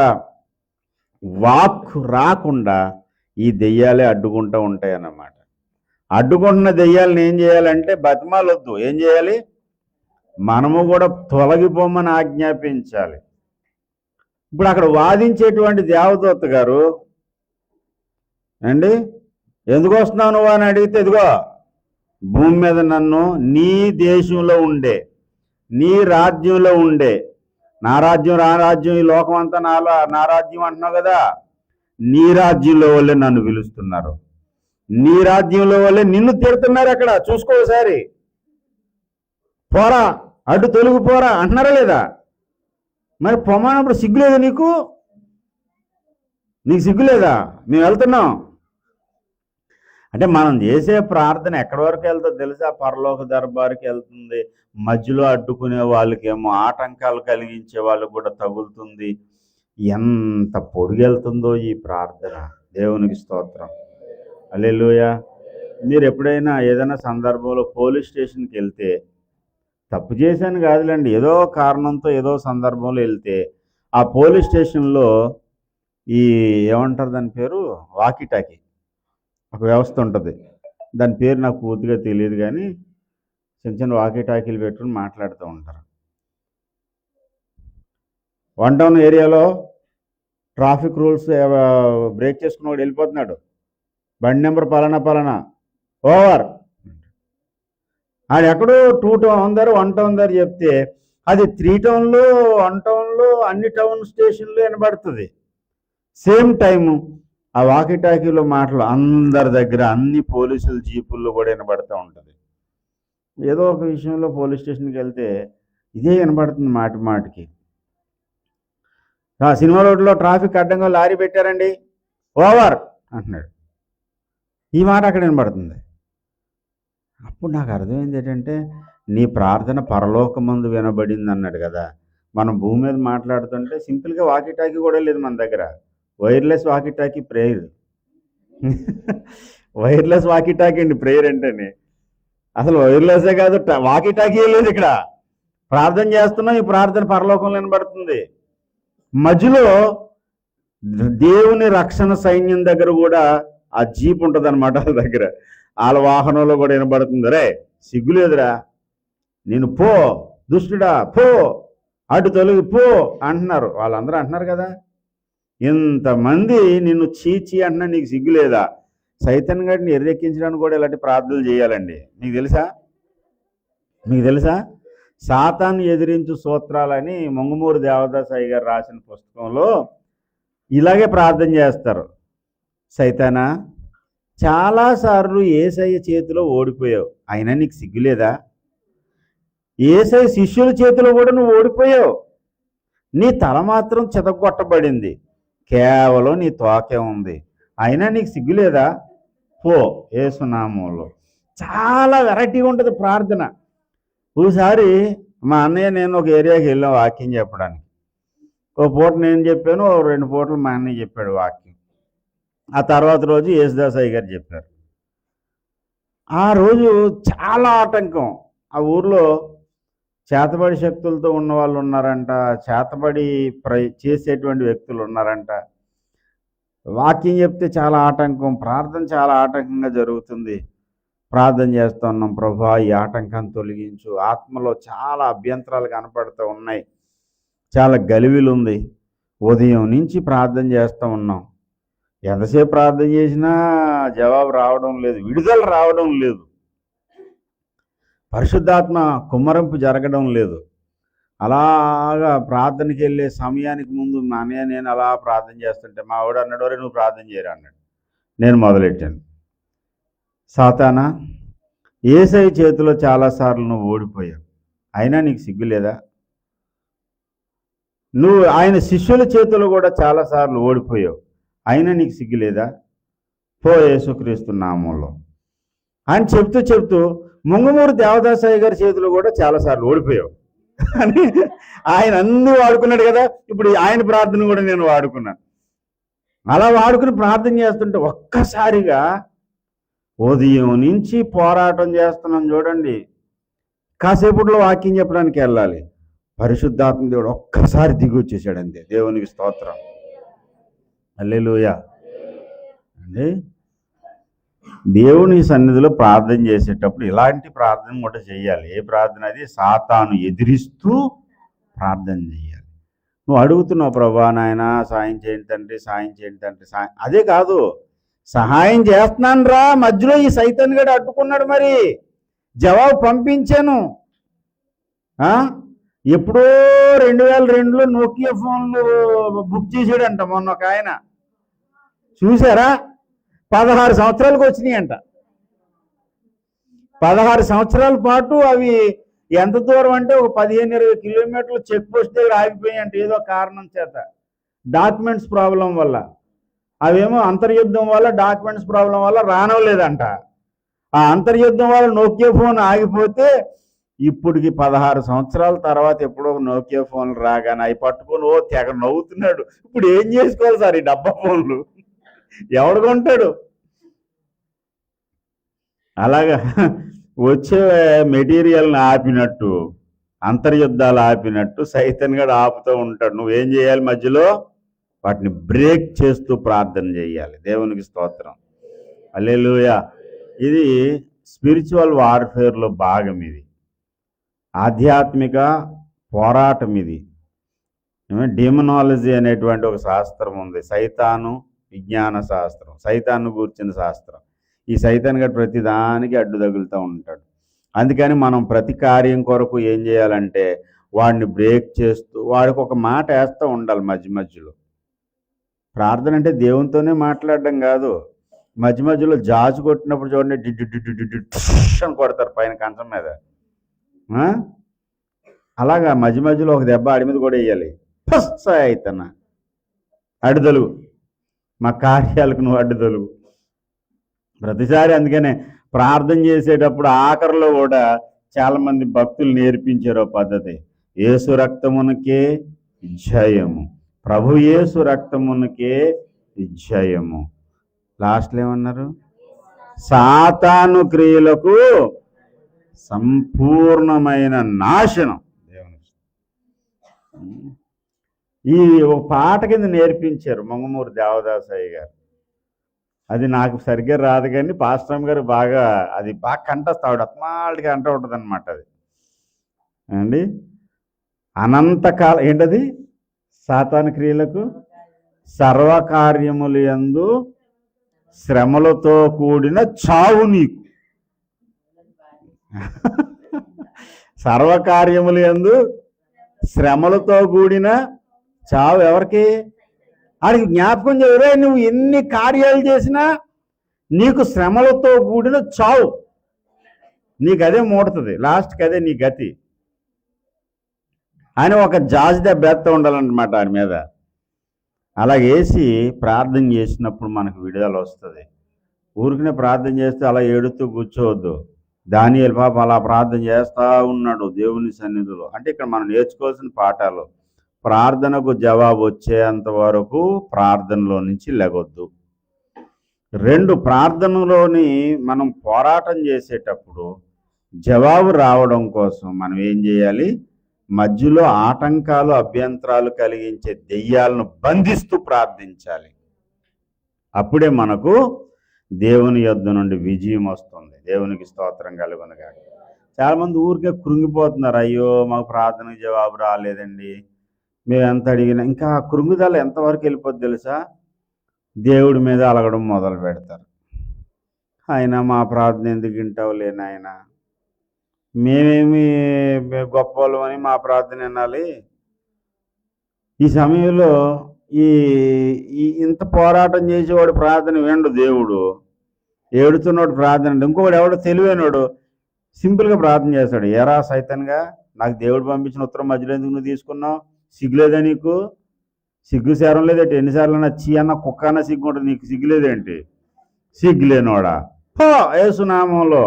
వాక్ రాకుండా ఈ దెయ్యాలే అడ్డుకుంటూ ఉంటాయి అన్నమాట. అడ్డుకుంటున్న దెయ్యాలను ఏం చేయాలంటే బతిమాలొద్దు, ఏం చేయాలి? మనము కూడా తొలగిపోమని ఆజ్ఞాపించాలి. ఇప్పుడు అక్కడ వాదించేటువంటి దేవదూత గారు ఎందుకు వస్తున్నావు నువ్వు అని అడిగితే, ఇదిగో భూమి మీద నన్ను నీ దేశంలో ఉండే, నీ రాజ్యంలో ఉండే, నా రాజ్యం నా రాజ్యం ఈ లోకం అంతా నా రాజ్యం అంటున్నావు కదా, నీ రాజ్యంలో వాళ్ళే నన్ను పిలుస్తున్నారు, నీ రాజ్యంలో వాళ్ళే నిన్ను తిడుతున్నారు. అక్కడ చూసుకో ఒకసారి, పోరా అడ్డు తొలుగు పోరా అంటున్నారా లేదా? మరి పొమ్మన్నప్పుడు సిగ్గులేదా నీకు సిగ్గులేదా? మేము వెళ్తున్నాం అంటే మనం చేసే ప్రార్థన ఎక్కడి వరకు వెళ్తుందో తెలుసా? పరలోక దర్బారుకి వెళ్తుంది. మధ్యలో అడ్డుకునే వాళ్ళకేమో ఆటంకాలు కలిగించే వాళ్ళకు కూడా తగులుతుంది. ఎంత పొడిగెళ్తుందో ఈ ప్రార్థన. దేవునికి స్తోత్రం. హల్లెలూయా. మీరు ఎప్పుడైనా ఏదైనా సందర్భంలో పోలీస్ స్టేషన్కి వెళ్తే, తప్పు చేశాను కాదులేండి, ఏదో కారణంతో ఏదో సందర్భంలో వెళ్తే ఆ పోలీస్ స్టేషన్లో ఏమంటారు దాని పేరు, వాకీటాకీ ఒక వ్యవస్థ ఉంటుంది. దాని పేరు నాకు పూర్తిగా తెలియదు, కానీ చిన్న చిన్న వాకీటాకీలు పెట్టుకుని మాట్లాడుతూ ఉంటారు. 1 టౌన్ ఏరియాలో ట్రాఫిక్ రూల్స్ బ్రేక్ చేసుకుని వాడు వెళ్ళిపోతున్నాడు, బండి నెంబర్ పలానా ఓవర్, ఆడెక్కడో 2 టౌన్ దగ్గర 1 టౌన్ దగ్గర చెప్తే అది 3 టౌన్లో 1 టౌన్లో అన్ని టౌన్ స్టేషన్లు వినబడుతుంది సేమ్ టైము. ఆ వాకిటాకీలో మాటలు అందరి దగ్గర అన్ని పోలీసుల జీపుల్లో కూడా వినబడుతూ ఉంటుంది. ఏదో ఒక విషయంలో పోలీస్ స్టేషన్కి వెళ్తే ఇదే వినబడుతుంది మాటి మాటికి. సినిమా రోడ్లో ట్రాఫిక్ అడ్డంగా లారీ పెట్టారండి, ఓవర్ అంటున్నాడు. ఈ మాట అక్కడ వినబడుతుంది. అప్పుడు నాకు అర్థమైంది ఏంటంటే, నీ ప్రార్థన పరలోకమందు వినబడింది అన్నాడు కదా. మనం భూమి మీద మాట్లాడుతుంటే సింపుల్గా వాకిటాకీ కూడా లేదు మన దగ్గర. Wireless walkie-talkie prayer. Wireless walkie-talkie అండి ప్రేయర్ అంటేనే. అసలు వైర్లెస్సే కాదు, వాకిటాకీ లేదు ఇక్కడ. ప్రార్థన చేస్తున్నాం, ఈ ప్రార్థన పరలోకంలో వినబడుతుంది. మధ్యలో దేవుని రక్షణ సైన్యం దగ్గర కూడా ఆ జీప్ ఉంటుంది అనమాట. వాళ్ళ దగ్గర వాళ్ళ వాహనంలో కూడా వినబడుతుంది. రే సిగ్గులేదురా, నేను పో దుష్టుడా పో, అటు తొలగి పో అంటున్నారు. వాళ్ళందరూ అంటున్నారు కదా, ఇంతమంది నిన్ను చీచి అంటున్నా, నీకు సిగ్గులేదా? సైతాన్ గారిని ఎర్రెక్కించడానికి కూడా ఇలాంటి ప్రార్థనలు చేయాలండి. మీకు తెలుసా సాతాను ఎదిరించు సూత్రాలని మొంగమూరు దేవదాస్ అయ్య గారు రాసిన పుస్తకంలో ఇలాగే ప్రార్థన చేస్తారు. సైతానా, చాలాసార్లు యేసయ్య చేతిలో ఓడిపోయావు, అయినా నీకు సిగ్గులేదా? యేసయ్య శిష్యుల చేతిలో కూడా నువ్వు ఓడిపోయావు, నీ తల మాత్రం చితగొట్టబడింది, కేవలం నీ తోకే ఉంది, అయినా నీకు సిగ్గులేదా? పో యేసు నామములో. చాలా వెరైటీగా ఉంటుంది ప్రార్థన. ఒకసారి మా అన్నయ్య నేను ఒక ఏరియాకి వెళ్ళాం వాక్యం చెప్పడానికి. ఒక పూట నేను చెప్పాను, 2 పూటలు మా అన్నయ్య చెప్పాడు వాక్యం. ఆ తర్వాత రోజు యేసుదాస్ అయ్య గారు చెప్పారు. ఆ రోజు చాలా ఆటంకం. ఆ ఊర్లో చేతబడి శక్తులతో ఉన్న వాళ్ళు ఉన్నారంట, చేతబడి చేసేటువంటి వ్యక్తులు ఉన్నారంట. వాక్యం చెప్తే చాలా ఆటంకం, ప్రార్థన చాలా ఆటంకంగా జరుగుతుంది. ప్రార్థన చేస్తున్నాం, ప్రభువా ఈ ఆటంకాన్ని తొలగించు. ఆత్మలో చాలా అభ్యంతరాలు కనపడుతూ ఉన్నాయి, చాలా గలివిలు ఉంది. ఉదయం నుంచి ప్రార్థన చేస్తూ ఉన్నాం, ఎంతసేపు ప్రార్థన చేసినా జవాబు రావడం లేదు, విడుదల రావడం లేదు, పరిశుద్ధాత్మ కుమ్మరింపు జరగడం లేదు. అలాగా ప్రార్థనకి వెళ్ళే సమయానికి ముందు మా అన్నయ్య నేను అలా ప్రార్థన చేస్తుంటే మా వాడు అన్నాడు, వరే నువ్వు ప్రార్థన చేయరా అన్నాడు. నేను మొదలెట్టాను. సాతానా, యేసయ్య చేతిలో చాలాసార్లు నువ్వు ఓడిపోయావు, అయినా నీకు సిగ్గులేదా? నువ్వు ఆయన శిష్యుల చేతిలో కూడా చాలాసార్లు ఓడిపోయావు, అయినా నీకు సిగ్గులేదా? పో యేసుక్రీస్తు నామంలో అని చెప్తూ ముంగమూరు దేవదాసయ్య గారి చేతిలో కూడా చాలాసార్లు ఓడిపోయావు అని ఆయన అన్ని వాడుకున్నాడు కదా. ఇప్పుడు ఆయన ప్రార్థన కూడా నేను వాడుకున్నాను. అలా వాడుకుని ప్రార్థన చేస్తుంటే ఒక్కసారిగా ఉదయం నుంచి పోరాటం చేస్తున్నాం చూడండి, కాసేపట్లో వాక్యం చెప్పడానికి వెళ్ళాలి, పరిశుద్ధాత్మ దేవుడు ఒక్కసారి దిగి వచ్చేసాడు అంతే. దేవునికి స్తోత్రం, హల్లెలూయా అండి. దేవుని సన్నిధిలో ప్రార్థన చేసేటప్పుడు ఇలాంటి ప్రార్థన కూడా చేయాలి. ఏ ప్రార్థన? అది సాతాను ఎదిరిస్తూ ప్రార్థన చేయాలి. నువ్వు అడుగుతున్నావు, ప్రభువా నాయన సాయం చేయండి తండ్రి, సాయం చేయండి తండ్రి, అదే కాదు, సహాయం చేస్తున్నాను రా, మధ్యలో ఈ సైతాన్ గడు అడ్డుకున్నాడు, మరి జవాబు పంపించాను. ఎప్పుడో 2002లో నోకియా ఫోన్లు బుక్ చేసాడంట మొన్న ఒక ఆయన, చూసారా? 16 సంవత్సరాలకు వచ్చినాయి అంట. 16 సంవత్సరాల పాటు అవి ఎంత దూరం అంటే ఒక 15-20 కిలోమీటర్లు చెక్ పోస్ట్ దగ్గర ఆగిపోయాయంట, ఏదో కారణం చేత, డాక్యుమెంట్స్ ప్రాబ్లం వల్ల. అవేమో అంతర్యుద్ధం వల్ల, డాక్యుమెంట్స్ ప్రాబ్లం వల్ల రానవలేదంట. ఆ అంతర్యుద్ధం వల్ల నోకియా ఫోన్ ఆగిపోతే ఇప్పటికి 16 సంవత్సరాల తర్వాత ఎప్పుడో నోకియా ఫోన్లు రాగానే అవి పట్టుకొని తెగ నవ్వుతున్నాడు. ఇప్పుడు ఏం చేసుకోవాలి సార్ ఈ డబ్బా ఫోన్లు, ఎవడు కొంటాడు? అలాగా వచ్చే మెటీరియల్ని ఆపినట్టు, అంతర్యుద్ధాలు ఆపినట్టు సైతాన్ గడు ఆపుతూ ఉంటాడు. నువ్వేం చేయాలి? మధ్యలో వాటిని బ్రేక్ చేస్తూ ప్రార్థన చేయాలి. దేవునికి స్తోత్రం, హల్లెలూయా. ఇది స్పిరిచువల్ వార్ఫేర్లో భాగం. ఇది ఆధ్యాత్మిక పోరాటం. ఇది డీమనాలజీ అనేటువంటి ఒక శాస్త్రం ఉంది, సైతాను విజ్ఞాన శాస్త్రం, సైతాన్ని గూర్చిన శాస్త్రం. ఈ సైతాన్ గడు ప్రతిదానికి అడ్డు తగులుతూ ఉంటాడు. అందుకని మనం ప్రతి కార్యం కొరకు ఏం చేయాలంటే వాడిని బ్రేక్ చేస్తూ వాడికి ఒక మాట వేస్తూ ఉండాలి మధ్య మధ్యలో. ప్రార్థన అంటే దేవునితోనే మాట్లాడడం కాదు. మధ్య మధ్యలో జాజు కొట్టినప్పుడు చూడండి, అని కొడతారు పైన కంచం మీద. అలాగా మధ్య మధ్యలో ఒక దెబ్బ ఆడి మీద కూడా వేయాలి. అయితేనా అడ్డుదలుగు, మా కార్యాలకు నువ్వు అడ్డుదలుగు ప్రతిసారి. అందుకనే ప్రార్థన చేసేటప్పుడు ఆఖరిలో కూడా చాలామంది భక్తులు నేర్పించారు పద్ధతి. యేసు రక్తమునకే జయము, ప్రభు యేసు రక్తమునకే జయము. లాస్ట్లో ఏమన్నారు? సాతాను క్రియలకు సంపూర్ణమైన నాశనం. ఈ ఒక పాట కింద నేర్పించారు మంగమూరి దేవదాసయ్య గారు. అది నాకు సరిగ్గా రాదు, కానీ పాస్టమ్ గారు బాగా కంటస్తాడు, అత్మాళ్ళకి అంట ఉంటుంది అనమాట. అది అండి అనంతకాలం ఏంటది? సాతాను క్రియలకు సర్వకార్యములు యందు శ్రమలతో కూడిన చావు నీకు. సర్వకార్యములు యందు శ్రమలతో కూడిన చావు ఎవరికి? ఆడికి జ్ఞాపకం చేయరే, నువ్వు ఎన్ని కార్యాలు చేసినా నీకు శ్రమలతో కూడిన చావు, నీకు అదే మూడుతుంది, లాస్ట్కి అదే నీ గతి అని ఒక జాజి దెబ్బ వేస్తూ ఉండాలన్నమాట ఆయన మీద. అలా వేసి ప్రార్థన చేసినప్పుడు మనకు విడుదల వస్తుంది. ఊరికనే ప్రార్థన చేస్తే అలా ఏడుతూ కూర్చోవద్దు. దానియేలు పాపం అలా ప్రార్థన చేస్తూ ఉన్నాడు దేవుని సన్నిధిలో. అంటే ఇక్కడ మనం నేర్చుకోవాల్సిన పాఠాలు. ప్రార్థనకు జవాబు వచ్చేంత వరకు ప్రార్థనలో నుంచి లెగొద్దు. 2, ప్రార్థనలోని మనం పోరాటం చేసేటప్పుడు జవాబు రావడం కోసం మనం ఏం చేయాలి? మధ్యలో ఆటంకాలు అభ్యంతరాలు కలిగించే దెయ్యాలను బంధిస్తూ ప్రార్థించాలి. అప్పుడే మనకు దేవుని యొద్ద నుండి విజయం వస్తుంది. దేవునికి స్తోత్రం కలుగునుగాక. చాలామంది ఊరికే కృంగిపోతున్నారు, అయ్యో మాకు ప్రార్థనకు జవాబు రాలేదండి, మేము ఎంత అడిగినా. ఇంకా కృంగుదల ఎంతవరకు వెళ్ళిపోద్ది తెలుసా? దేవుడి మీద అలగడం మొదలు పెడతారు. ఆయన మా ప్రార్థన ఎందుకు వింటావులే నాయన, మేమేమి గొప్ప వాళ్ళమని మా ప్రార్థన వినాలి. ఈ సమయంలో ఈ ఇంత పోరాటం చేసేవాడు ప్రార్థన వినడు దేవుడు. ఏడుతున్నవాడు ప్రార్థన. ఇంకొకడు ఎవడో తెలివైనవాడు సింపుల్గా ప్రార్థన చేస్తాడు. ఎరా సైతన్గా, నాకు దేవుడు పంపించిన ఉత్తరం మధ్యలో ఎందుకు నువ్వు తీసుకున్నావు? సిగ్గులేదా నీకు? సిగ్గు శారం లేదేంటి? ఎన్నిసార్లు చీ అన్న కుక్క అన్న సిగ్గు ఉంటుంది, నీకు సిగ్గులేదేంటి? సిగ్గులేనోడా, పో యేసునామంలో.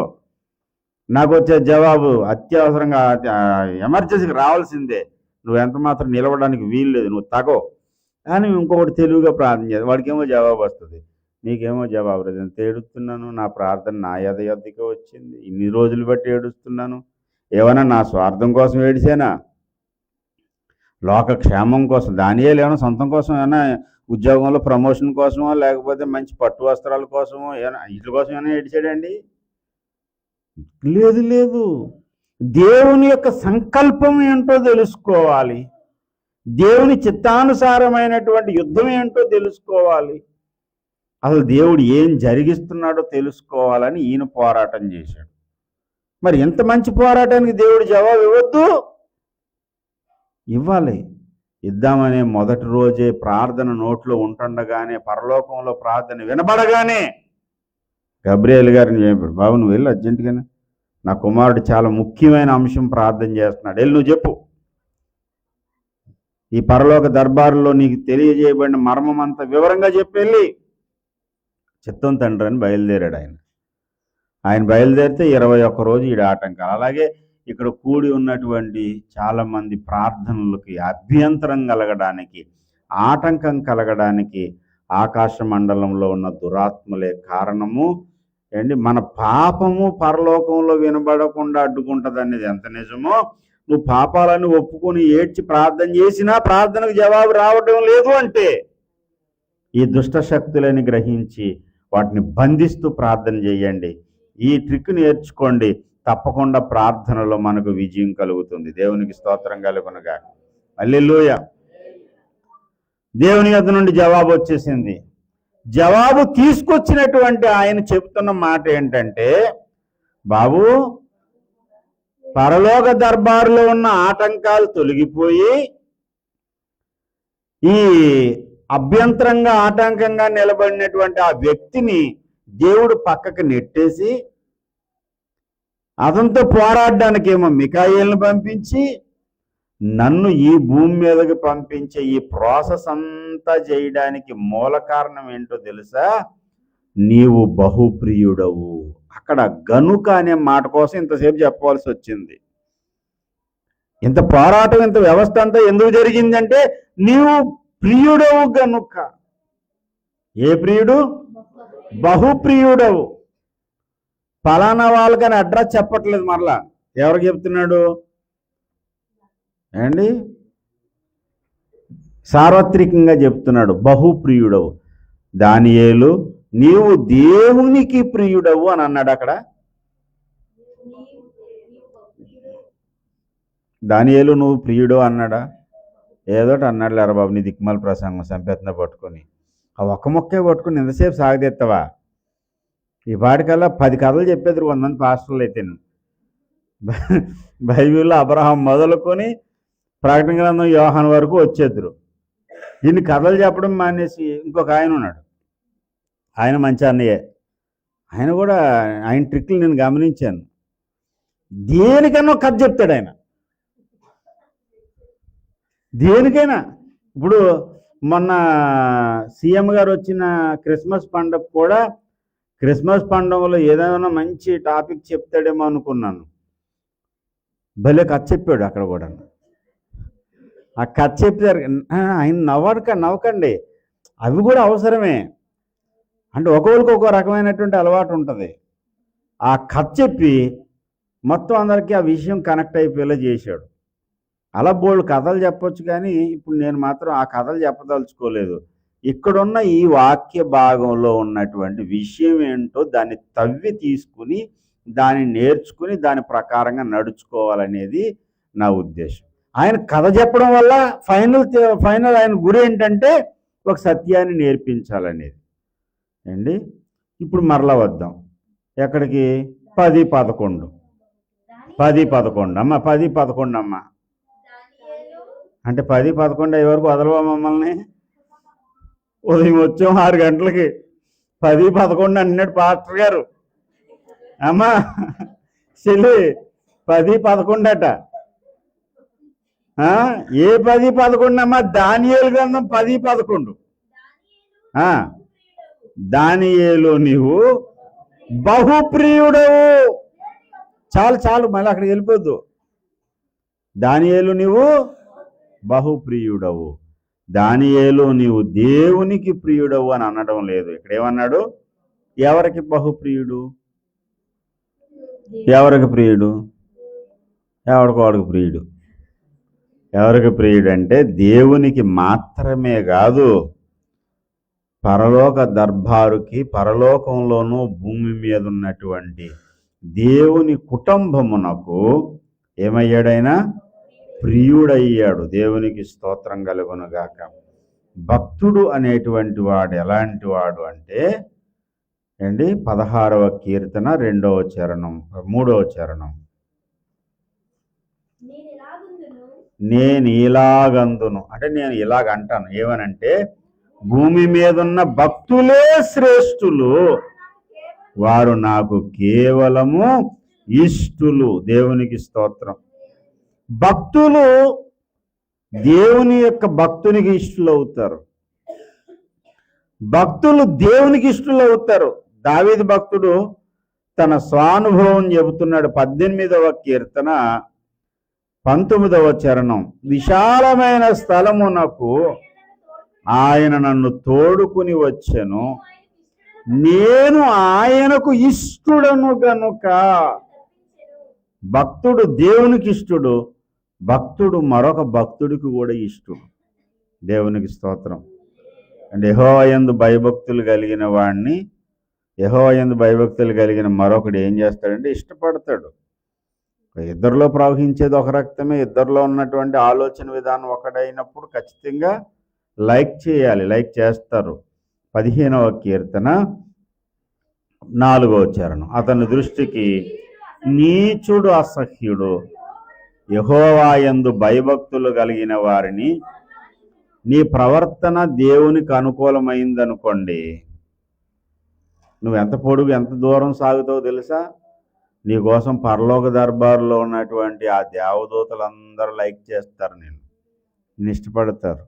నాకు వచ్చే జవాబు అత్యవసరంగా ఎమర్జెన్సీకి రావాల్సిందే, నువ్వు ఎంత మాత్రం నిలవడానికి వీలు లేదు, నువ్వు తగో అని ఇంకొకటి తెలివిగా ప్రార్థన చేయాలి. వాడికేమో జవాబు వస్తుంది, నీకేమో జవాబు లేదు. ఎంత ఏడుస్తున్నాను, నా ప్రార్థన నా యథయథికే వచ్చింది, ఇన్ని రోజులు బట్టి ఏడుస్తున్నాను. ఏమైనా నా స్వార్థం కోసం ఏడిసేనా? లోక క్షేమం కోసం. దానియేలు ఏమైనా సొంతం కోసం, ఏమైనా ఉద్యోగంలో ప్రమోషన్ కోసమో, లేకపోతే మంచి పట్టు వస్త్రాల కోసమో, ఏమైనా వీటి కోసం ఏమైనా ఏడిచాడండి? లేదు లేదు. దేవుని యొక్క సంకల్పం ఏంటో తెలుసుకోవాలి, దేవుని చిత్తానుసారమైనటువంటి యుద్ధం ఏంటో తెలుసుకోవాలి, అసలు దేవుడు ఏం జరిగిస్తున్నాడో తెలుసుకోవాలని ఈయన పోరాటం చేశాడు. మరి ఇంత మంచి పోరాటానికి దేవుడు జవాబు ఇవ్వద్దు? ఇవ్వాలి. ఇద్దామనే మొదటి రోజే ప్రార్థన నోట్లో ఉంటుండగానే, పరలోకంలో ప్రార్థన వినబడగానే గబ్రియేల్ గారిని చెప్పాడు, బాబు నువ్వు వెళ్ళి అర్జెంటుగానే, నా కుమారుడు చాలా ముఖ్యమైన అంశం ప్రార్థన చేస్తున్నాడు, వెళ్ళి నువ్వు చెప్పు. ఈ పరలోక దర్బారులో నీకు తెలియజేయబడిన మర్మం అంతా వివరంగా చెప్పి వెళ్ళి చిత్తం తండ్రి అని బయలుదేరాడు. ఆయన బయలుదేరితే 21 రోజు ఈ ఆటంకాలు. అలాగే ఇక్కడ కూడి ఉన్నటువంటి చాలామంది ప్రార్థనలకి అభ్యంతరం కలగడానికి, ఆటంకం కలగడానికి ఆకాశ మండలంలో ఉన్న దురాత్మలే కారణము. ఏంటి, మన పాపము పరలోకంలో వినబడకుండా అడ్డుకుంటుంది అనేది ఎంత నిజమో, నువ్వు పాపాలను ఒప్పుకొని ఏడ్చి ప్రార్థన చేసినా ప్రార్థనకు జవాబు రావడం లేదు అంటే ఈ దుష్ట శక్తులని గ్రహించి వాటిని బంధిస్తూ ప్రార్థన చేయండి. ఈ ట్రిక్ నేర్చుకోండి, తప్పకుండా ప్రార్థనలో మనకు విజయం కలుగుతుంది. దేవునికి స్తోత్రం కలుగునుగాక. హల్లెలూయా. దేవుని యొద్ద నుండి జవాబు వచ్చేసింది. జవాబు తీసుకొచ్చినటువంటి ఆయన చెప్తున్న మాట ఏంటంటే, బాబు పరలోక దర్బారులో ఉన్న ఆటంకాలు తొలగిపోయి ఈ అభ్యంతరంగా ఆటంకంగా నిలబడినటువంటి ఆ వ్యక్తిని దేవుడు పక్కకు నెట్టేసి అతనితో పోరాడడానికి ఏమో మిఖాయేలును పంపించి నన్ను ఈ భూమి మీదకి పంపించే ఈ ప్రాసెస్ అంతా చేయడానికి మూల కారణం ఏంటో తెలుసా? నీవు బహుప్రియుడవు. అక్కడ గనుక అనే మాట కోసం ఇంతసేపు చెప్పవలసి వచ్చింది. ఇంత పోరాటం, ఇంత వ్యవస్థ అంతా ఎందుకు జరిగిందంటే నీవు ప్రియుడవు గనుక. ఏ ప్రియుడు? బహుప్రియుడవు. ఫలానా వాళ్ళకని అడ్రస్ చెప్పట్లేదు, మరలా ఎవరికి చెప్తున్నాడు అండి? సార్వత్రికంగా చెప్తున్నాడు, బహుప్రియుడవు. దానియేలు నీవు దేవునికి ప్రియుడవు అని అన్నాడు. అక్కడ దానియేలు నువ్వు ప్రియుడు అన్నాడా? ఏదోటి అన్నాడు లేరా బాబు, నీ దిక్మాల ప్రసంగం సంపేతన పట్టుకొని ఆ ఒక్క మొక్కే పట్టుకుని ఎంతసేపు సాగదెత్తవా? ఈ పాటికల్లా 10 కథలు చెప్పేది 100 మంది పాస్టర్లు అయితే. బైబిల్లో అబ్రహాం మొదలుకొని ప్రకటన గ్రంథం యోహాను వరకు వచ్చేద్దరు. ఇన్ని కథలు చెప్పడం మానేసి ఇంకొక ఆయన ఉన్నాడు, ఆయన మంచి అన్నయ్యే. ఆయన కూడా ఆయన ట్రిక్లు నేను గమనించాను. దేనికైనా ఒక కథ చెప్తాడు ఆయన, దేనికైనా. ఇప్పుడు మొన్న సీఎం గారు వచ్చిన క్రిస్మస్ పండుగ కూడా, క్రిస్మస్ పండుగలో ఏదైనా మంచి టాపిక్ చెప్తాడేమో అనుకున్నాను. భలే కథ చెప్పాడు అక్కడ కూడా. ఆ కథ చెప్తారు ఆయన నవ్వకండి, అవి కూడా అవసరమే. అంటే ఒక్కొక్కరికి ఒక్కో రకమైనటువంటి అలవాటు ఉంటుంది. ఆ కథ చెప్పి మొత్తం అందరికీ ఆ విషయం కనెక్ట్ అయిపోయేలా చేశాడు. అలా బోల్డ్ కథలు చెప్పొచ్చు, కానీ ఇప్పుడు నేను మాత్రం ఆ కథలు చెప్పదలుచుకోలేదు. ఇక్కడున్న ఈ వాక్య భాగంలో ఉన్నటువంటి విషయం ఏంటో దాన్ని తవ్వి తీసుకుని దాన్ని నేర్చుకుని దాని ప్రకారంగా నడుచుకోవాలనేది నా ఉద్దేశం. ఆయన కథ చెప్పడం వల్ల ఫైనల్ ఆయన గురి ఏంటంటే ఒక సత్యాన్ని నేర్పించాలనేది అండి. ఇప్పుడు మరలా వద్దాం ఎక్కడికి? 10-11 అమ్మ, 10-11 అమ్మ. అంటే 10-11 అయ్యే వరకు వదలవా మమ్మల్ని? ఉదయం వచ్చాం 6 గంటలకి, 10-11 అన్నాడు పాస్టర్ గారు. అమ్మా చెల్లి 10-11 అట. ఏ 10-11 అమ్మా? దానియేలు గ్రంథం 10-11. దానియేలు నీవు బహుప్రియుడవు. చాలు మళ్ళీ అక్కడికి వెళ్ళిపోద్దు. దానియేలు నీవు బహుప్రియుడవు. దానియేలు నీవు దేవునికి ప్రియుడవు అని అనడం లేదు. ఇక్కడ ఏమన్నాడు? ఎవరికి బహుప్రియుడు? ఎవరికి ప్రియుడు? ఎవడికి ప్రియుడు? ఎవరికి ప్రియుడు అంటే దేవునికి మాత్రమే కాదు, పరలోక దర్బారుకి, పరలోకంలోనూ భూమి మీద ఉన్నటువంటి దేవుని కుటుంబమునకు ఏమయ్యాడైనా? ప్రియుడయ్యాడు. దేవునికి స్తోత్రం కలుగునుగాక. భక్తుడు అనేటువంటి వాడు ఎలాంటి వాడు అంటే అండి, 16వ కీర్తన 2వ చరణం 3వ చరణం, నేను ఇలాగందును అంటే నేను ఇలాగంటాను. ఏమనంటే భూమి మీద ఉన్న భక్తులే శ్రేష్ఠులు, వారు నాకు కేవలము ఇష్టులు. దేవునికి స్తోత్రం. భక్తులు దేవుని యొక్క భక్తునికి ఇష్టలు అవుతారు. భక్తులు దేవునికి ఇష్టలు అవుతారు. దావీదు భక్తుడు తన స్వానుభవం చెబుతున్నాడు. 18వ కీర్తన 19వ చరణం, విశాలమైన స్థలమునకు ఆయన నన్ను తోడుకుని వచ్చెను, నేను ఆయనకు ఇష్టుడను గనుక. భక్తుడు దేవునికి ఇష్టుడు, భక్తుడు మరొక భక్తుడికి కూడా ఇష్టుడు. దేవునికి స్తోత్రం. అంటే యెహోవా యందు భయభక్తులు కలిగిన వాడిని, యెహోవా యందు భయభక్తులు కలిగిన మరొకడు ఏం చేస్తాడంటే ఇష్టపడతాడు. ఇద్దరిలో ప్రవహించేది ఒక రక్తమే, ఇద్దరిలో ఉన్నటువంటి ఆలోచన విధానం ఒకటైనప్పుడు ఖచ్చితంగా లైక్ చేయాలి, లైక్ చేస్తారు. 15వ కీర్తన 4వ చరణం, అతని దృష్టికి నీచుడు అసహ్యుడు. యెహోవా యందు భయభక్తులు కలిగిన వారిని నీ ప్రవర్తన దేవునికి అనుకూలమైందనుకోండి, నువ్వు ఎంత పొడుగు ఎంత దూరం సాగుతావో తెలుసా? నీకోసం పరలోక దర్బారులో ఉన్నటువంటి ఆ దేవదూతలందరూ లైక్ చేస్తారు, నేను ఇష్టపడతారు.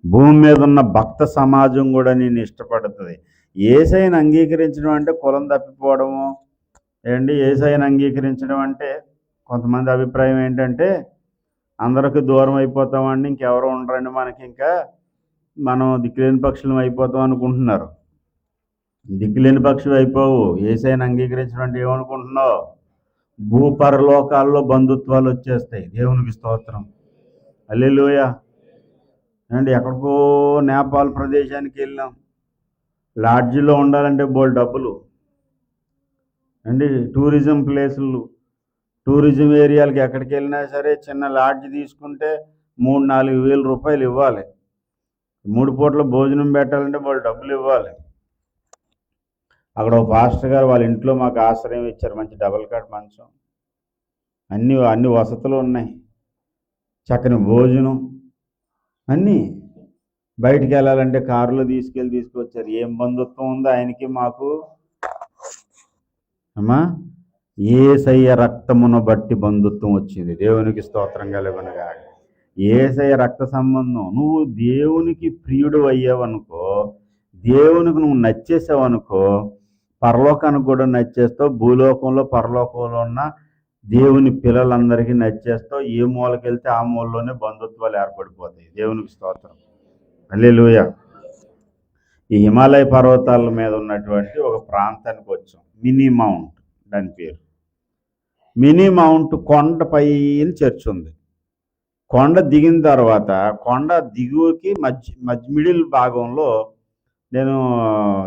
భూమి మీద ఉన్న భక్త సమాజం కూడా నేను ఇష్టపడుతుంది. యేసయ్యను అంగీకరించడం అంటే కులం తప్పిపోవడము ఏంటి? యేసయ్యను అంగీకరించడం అంటే కొంతమంది అభిప్రాయం ఏంటంటే అందరికి దూరం అయిపోతామండి, ఇంకెవరు ఉండరండి మనకి, ఇంకా మనం దిక్కులేని పక్షులం అయిపోతాం అనుకుంటున్నారు. దిక్కులేని పక్షులు అయిపోవు. యేసయ్యను అంగీకరించడం అంటే ఏమనుకుంటున్నావు? భూపరలోకాల్లో బంధుత్వాలు వచ్చేస్తాయి. దేవునికి స్తోత్రం, హల్లెలూయా. అండి ఎక్కడికో నేపాల్ ప్రదేశానికి వెళ్ళాం, లాడ్జిలో ఉండాలంటే బోల్ డబ్బులు అండి. టూరిజం ప్లేసులు, టూరిజం ఏరియాలకి ఎక్కడికి వెళ్ళినా సరే చిన్న లాడ్జ్ తీసుకుంటే 3-4 వేల రూపాయలు ఇవ్వాలి. 3 పూట్ల భోజనం పెట్టాలంటే వాళ్ళు డబ్బులు ఇవ్వాలి. అక్కడ ఒక పాస్టర్ గారు వాళ్ళ ఇంట్లో మాకు ఆశ్రయం ఇచ్చారు. మంచి డబల్ కాట్ మంచం, అన్ని వసతులు ఉన్నాయి, చక్కని భోజనం అన్నీ. బయటికి వెళ్ళాలంటే కారులో తీసుకొచ్చారు. ఏం బంధుత్వం ఉందో ఆయనకి మాకు అమ్మా? యేసయ్య రక్తమును బట్టి బంధుత్వం వచ్చింది. దేవునికి స్తోత్రం కలుగునుగా. యేసయ్య రక్త సంబంధం. నువ్వు దేవునికి ప్రియుడు అయ్యావనుకో, దేవునికి నువ్వు నచ్చేసావనుకో, పరలోకానికి కూడా నచ్చేస్తావు. భూలోకంలో పరలోకంలో ఉన్న దేవుని పిల్లలందరికీ నచ్చేస్తావు. ఏ మూలకి వెళ్తే ఆ మూలలోనే బంధుత్వాలు ఏర్పడిపోతాయి. దేవునికి స్తోత్రం, హల్లెలూయా. ఈ హిమాలయ పర్వతాల మీద ఉన్నటువంటి ఒక ప్రాంతానికి వచ్చాం, మినీ మౌంట్ దాని పేరు. మినీ మౌంట్ కొండ పైన చర్చ్ ఉంది. కొండ దిగిన తర్వాత కొండ దిగువకి మిడిల్ భాగంలో నేను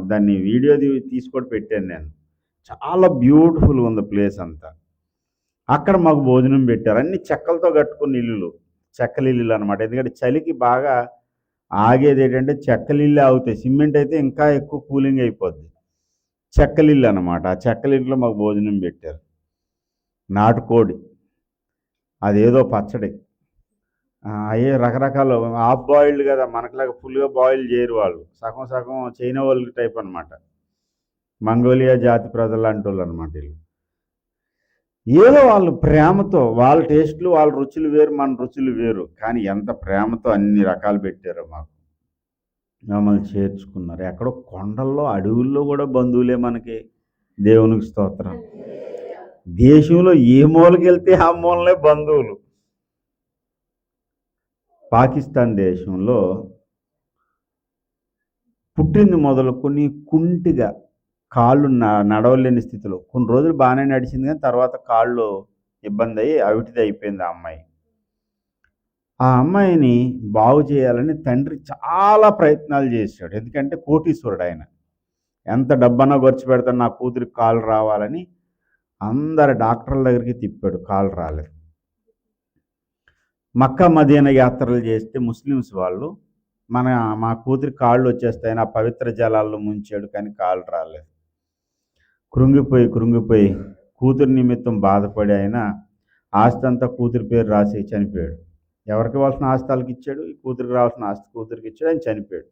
దాన్ని వీడియో తీసుకొని పెట్టాను నేను. చాలా బ్యూటిఫుల్గా ఉంది ప్లేస్ అంతా. అక్కడ మాకు భోజనం పెట్టారు. అన్ని చెక్కలతో కట్టుకున్న ఇల్లులు, చెక్కల ఇల్లులు అనమాట. ఎందుకంటే చలికి బాగా ఆగేది ఏంటంటే చెక్కల ఇల్లు ఆగుతాయి. సిమెంట్ అయితే ఇంకా ఎక్కువ కూలింగ్ అయిపోద్ది. చెక్కల ఇల్లు అనమాట. ఆ చెక్కల ఇంట్లో మాకు భోజనం పెట్టారు. నాటుకోడి, అదేదో పచ్చడి, అయ్యే రకరకాల హాఫ్ బాయిల్డ్ కదా, మనకులాగా ఫుల్గా బాయిల్ చేయరు వాళ్ళు. సగం సగం చైనా వాళ్ళ టైప్ అనమాట. మంగోలియా జాతి ప్రజలు లాంటి వాళ్ళు అనమాట వీళ్ళు. ఏదో వాళ్ళు ప్రేమతో, వాళ్ళ టేస్ట్లు వాళ్ళ రుచులు వేరు, మన రుచులు వేరు, కానీ ఎంత ప్రేమతో అన్ని రకాలు పెట్టారో మాకు. మమ్మల్ని చేర్చుకున్నారు. ఎక్కడో కొండల్లో అడవుల్లో కూడా బంధువులే మనకి. దేవునికి స్తోత్రం. దేశంలో ఏ మూలకి వెళ్తే ఆ మూలనే బంధువులు. పాకిస్తాన్ దేశంలో పుట్టింది మొదలుకొని కుంటిగా కాళ్ళు నడవలేని స్థితిలో కొన్ని రోజులు బాగానే నడిచింది, కానీ తర్వాత కాళ్ళు ఇబ్బంది అయ్యి అవిటిది అయిపోయింది ఆ అమ్మాయి. ఆ అమ్మాయిని బాగు చేయాలని తండ్రి చాలా ప్రయత్నాలు చేశాడు. ఎందుకంటే కోటీశ్వరుడు ఆయన. ఎంత డబ్బన్నా ఖర్చు పెడతాడు నా కూతురికి కాళ్ళు రావాలని అందరు డాక్టర్ల దగ్గరికి తిప్పాడు, కాళ్ళు రాలేదు. మక్కా మదీనా యాత్రలు చేస్తే ముస్లిమ్స్ వాళ్ళు మా కూతురి కాళ్ళు వచ్చేస్తాయని ఆ పవిత్ర జలాల్లో ముంచాడు, కానీ కాళ్ళు రాలేదు. కృంగిపోయి కూతురి నిమిత్తం బాధపడి ఆయన ఆస్తి అంతా కూతురి పేరు రాసి చనిపోయాడు. ఎవరికి ఇవ్వాల్సిన ఆస్తాలకు ఇచ్చాడు, ఈ కూతురికి రావాల్సిన ఆస్తి కూతురికి ఇచ్చాడు, ఆయన చనిపోయాడు.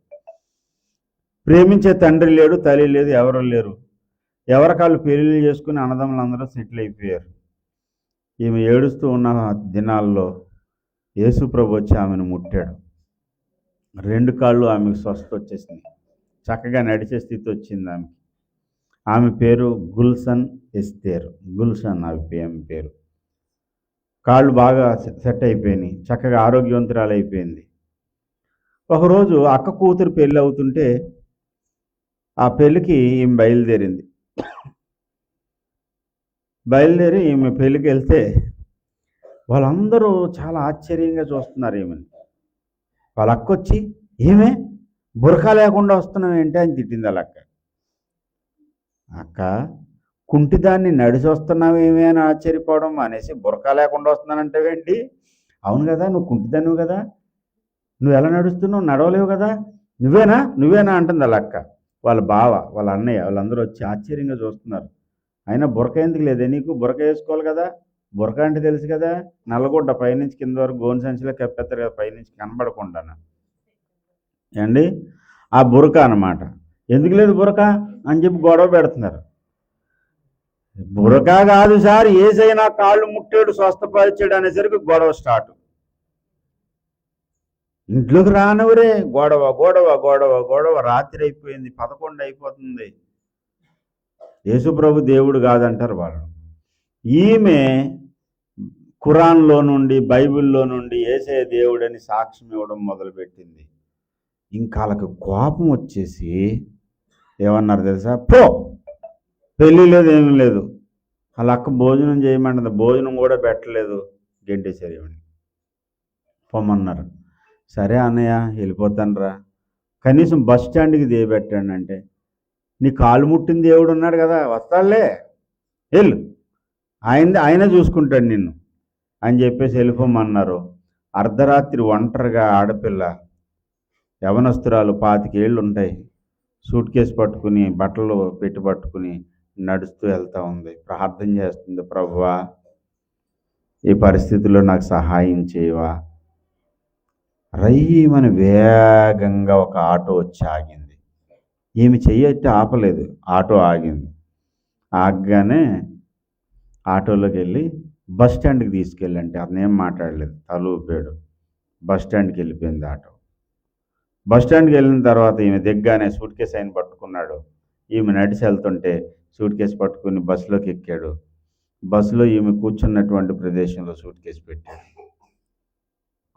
ప్రేమించే తండ్రి లేడు, తల్లి లేదు, ఎవరు లేరు. ఎవరికాళ్ళు పెళ్ళిళ్ళు చేసుకుని అన్నదమ్ములందరూ సెటిల్ అయిపోయారు. ఈమె ఏడుస్తూ ఉన్న దినాల్లో యేసు ప్రభు వచ్చి ఆమెను ముట్టాడు. 2 కాళ్ళు ఆమెకు స్వస్థత వచ్చేసింది. చక్కగా నడిచే స్థితి వచ్చింది ఆమెకి. ఆమె పేరు గుల్షన్ ఎస్తేర్. గుల్షన్ ఆమె పేరు. కాళ్ళు బాగా సెట్ అయిపోయినాయి, చక్కగా ఆరోగ్యవంతురాలు అయిపోయింది. ఒకరోజు అక్క కూతురు పెళ్ళి అవుతుంటే ఆ పెళ్ళికి ఈమె బయలుదేరి ఈమె పెళ్ళికి వెళ్తే వాళ్ళందరూ చాలా ఆశ్చర్యంగా చూస్తున్నారు ఈమెను. వాళ్ళ అక్క వచ్చి, ఏమే బురకా లేకుండా వస్తున్నావు ఏంటి అని తిట్టింది వాళ్ళ అక్క. అక్క, కుంటిదాన్ని నడిచి వస్తున్నావేమే అని ఆశ్చర్యపోవడం అనేసి బురకా లేకుండా వస్తున్నానంటావేంటి? అవును కదా, నువ్వు కుంటిదానివి కదా, నువ్వు ఎలా నడుస్తున్నావు, నడవలేవు కదా, నువ్వేనా అంటుంది వాళ్ళ అక్క. వాళ్ళ బావ, వాళ్ళ అన్నయ్య, వాళ్ళందరూ వచ్చి ఆశ్చర్యంగా చూస్తున్నారు. అయినా బురక ఎందుకు లేదే నీకు? బురక వేసుకోవాలి కదా. బురక అంటే తెలుసు కదా, నల్లగుడ్డ పైనుంచి కింద వరకు గోను సంచిలో కప్పేస్తారు కదా, పైనుంచి కనబడకుండా అండి. ఆ బురక అన్నమాట. ఎందుకు లేదు బురక అని చెప్పి గొడవ పెడుతున్నారు. బురక కాదు సార్, ఏసైనా కాళ్ళు ముట్టాడు స్వస్థపరిచాడు అనేసరికి గొడవ స్టార్ట్. ఇంట్లోకి రానవరే గొడవ గొడవ గొడవ గొడవ. రాత్రి అయిపోయింది, 11 అయిపోతుంది. యేసుప్రభు దేవుడు కాదంటారు వాళ్ళు. ఈమె ఖురాన్లో నుండి, బైబిల్లో నుండి యేసయ్య దేవుడని సాక్ష్యం ఇవ్వడం మొదలుపెట్టింది. ఇంకా వాళ్ళకి కోపం వచ్చేసి ఏమన్నారు తెలుసా? పో, పెళ్ళి లేదు, ఏమీ లేదు. వాళ్ళ అక్క భోజనం చేయమంటుంది, భోజనం కూడా పెట్టలేదు, గెంటేశారు ఇవ్వండి, పొమ్మన్నారు. సరే అన్నయ్య వెళ్ళిపోతానురా, కనీసం బస్ స్టాండ్కి దిగబెట్టండి అంటే, నీ కాలు ముట్టిన దేవుడు ఉన్నాడు కదా, వస్తాడులే, వెళ్ళు, ఆయన చూసుకుంటాడు నిన్ను అని చెప్పేసి వెళ్ళిపోమన్నారు. అర్ధరాత్రి ఒంటరిగా ఆడపిల్ల, యవనస్తురాలు, 25 ఏళ్ళు ఉంటాయి, సూట్ కేసు పట్టుకుని, బట్టలు పెట్టి పట్టుకుని నడుస్తూ వెళ్తూ ఉంది. ప్రార్థన చేస్తుంది, ప్రభువా ఈ పరిస్థితుల్లో నాకు సహాయం చేయవా. రయ్యమని వేగంగా ఒక ఆటో వచ్చి ఆగింది. ఈమె చెయ్యట్టి ఆపలేదు, ఆటో ఆగింది. ఆగగానే ఆటోలోకి వెళ్ళి బస్ స్టాండ్కి తీసుకెళ్ళంటే అతను ఏం మాట్లాడలేదు, తల ఊపాడు. బస్ స్టాండ్కి వెళ్ళిపోయింది ఆటో. బస్ స్టాండ్కి వెళ్ళిన తర్వాత ఈమె దిగ్గానే సూట్ కేసు ఆయన పట్టుకున్నాడు. ఈమె నడిచి వెళ్తుంటే సూట్ కేసు పట్టుకుని బస్సులోకి ఎక్కాడు. బస్సులో ఈమె కూర్చున్నటువంటి ప్రదేశంలో సూట్ కేసు పెట్టాడు.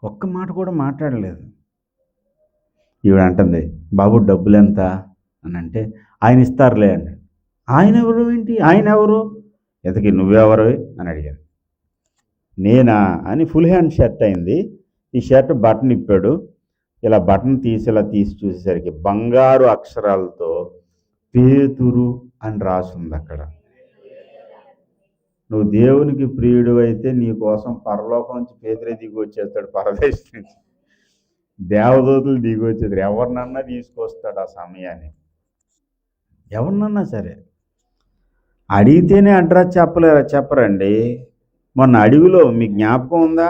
ఒక్క మాట కూడా మాట్లాడలేదు. ఈవిడ అంటుంది, బాబు డబ్బులు ఎంత అని అంటే, ఆయన ఇస్తారులే అన్నాడు. ఆయన ఎవరు ఏంటి, ఆయన ఎవరు, ఎంతకి నువ్వెవరు అని అడిగాను. నేనా అని ఫుల్ హ్యాండ్ షర్ట్ అయింది. ఈ షర్ట్ బటన్ ఇప్పాడు. ఇలా బటన్ ఇలా తీసి చూసేసరికి బంగారు అక్షరాలతో పేతురు అని రాసుంది అక్కడ. నువ్వు దేవునికి ప్రియుడు అయితే నీ కోసం పరలోకం నుంచి పేతురే దిగి వచ్చేస్తాడు, పరదేశం నుంచి దేవదూతలు దిగి వచ్చేది, ఎవరినన్నా తీసుకొస్తాడు ఆ సమయాన్ని. ఎవరినన్నా సరే అడిగితేనే అడ్రస్ చెప్పరండి. మొన్న అడవిలో మీ జ్ఞాపకం ఉందా?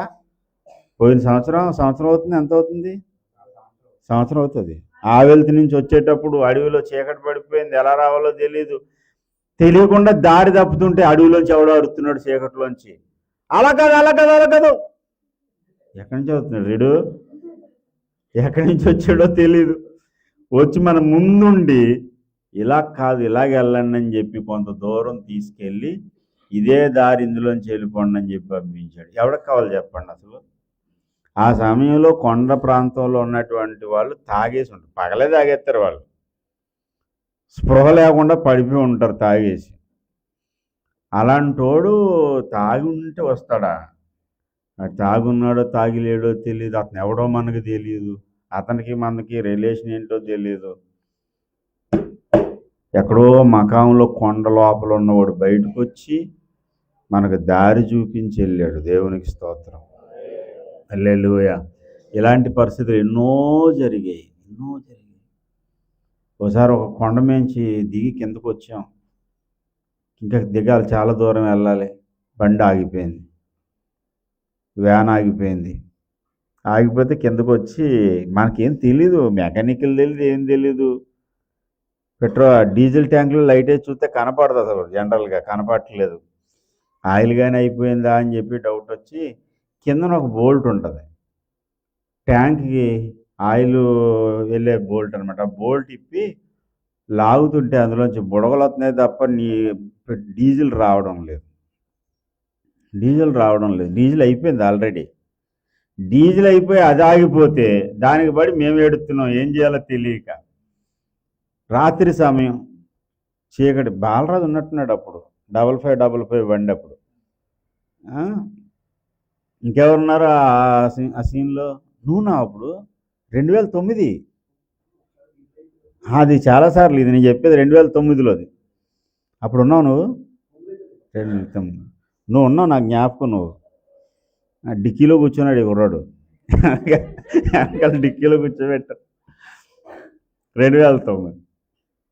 పోయిన సంవత్సరం అవుతుంది, ఎంత అవుతుంది, సంవత్సరం అవుతుంది. ఆవెల్తి నుంచి వచ్చేటప్పుడు అడవిలో చీకటి పడిపోయింది, ఎలా రావాలో తెలియకుండా దారి తప్పుతుంటే అడవిలోంచి ఎవడో అడుగుతున్నాడు చీకటిలోంచి, అలా కాదు అలా కాదు అలా కాదు. ఎక్కడి నుంచి అవుతున్నాడు వీడు, ఎక్కడి నుంచి వచ్చాడో తెలీదు. వచ్చి మన ముందుండి ఇలా కాదు ఇలాగ వెళ్ళండి అని చెప్పి కొంత దూరం తీసుకెళ్ళి ఇదే దారి ఇందులోంచి వెళ్ళిపోండి అని చెప్పి పంపించాడు. ఎవరికి కావాలి చెప్పండి అసలు? ఆ సమయంలో కొండ ప్రాంతంలో ఉన్నటువంటి వాళ్ళు తాగేసి ఉంటారు, పగలే తాగేస్తారు వాళ్ళు, స్పృహ లేకుండా పడిపోయి ఉంటారు తాగేసి. అలాంటోడు తాగి ఉంటే వస్తాడా? తాగున్నాడో తాగిలేడో తెలియదు, అతను ఎవడో మనకు తెలియదు, అతనికి మనకి రిలేషన్ ఏంటో తెలియదు. ఎక్కడో మకాంలో కొండ లోపల ఉన్నవాడు బయటకు వచ్చి మనకు దారి చూపించి వెళ్ళాడు. దేవునికి స్తోత్రం, హల్లెలూయా. ఇలాంటి పరిస్థితులు ఎన్నో జరిగాయి. ఒకసారి ఒక కొండ మించి దిగి కిందకు వచ్చాం, ఇంకా దిగాలి, చాలా దూరం వెళ్ళాలి. బండి ఆగిపోయింది, వ్యాన్ ఆగిపోయింది. ఆగిపోతే కిందకు వచ్చి మనకేం తెలీదు, మెకానికల్ తెలియదు, ఏం తెలీదు. డీజిల్ ట్యాంకులో లైట్ వేసి చూస్తే కనపడదు, అసలు జనరల్గా కనపడట్లేదు. ఆయిల్ కానీ అయిపోయిందా అని చెప్పి డౌట్ వచ్చి కిందన ఒక బోల్ట్ ఉంటుంది, ట్యాంక్కి ఆయిల్ వెళ్ళే బోల్ట్ అనమాట. ఆ బోల్ట్ ఇప్పి లాగుతుంటే అందులోంచి బుడగలు వస్తున్నాయి తప్ప డీజిల్ రావడం లేదు. డీజిల్ అయిపోయింది ఆల్రెడీ. డీజిల్ అయిపోయి అది ఆగిపోతే దానికి పడి మేము ఏడుస్తున్నాం, ఏం చేయాలో తెలియక. రాత్రి సమయం, చీకటి. బాలరాజు ఉన్నట్టున్నాడు అప్పుడు, 5555 బండి అప్పుడు. ఇంకెవరున్నారు ఆ సీన్లో? నువ్వు నా అప్పుడు 2009, అది చాలాసార్లు, ఇది నేను చెప్పేది 2009లోది. అప్పుడు ఉన్నావు నువ్వు, 2009 నువ్వు ఉన్నావు, నాకు జ్ఞాపకం. నువ్వు డిక్కీలో కూర్చున్నాడు ఈ కుర్రాడు, వెనకాల డిక్కీలో కూర్చోబెట్టారు. 2009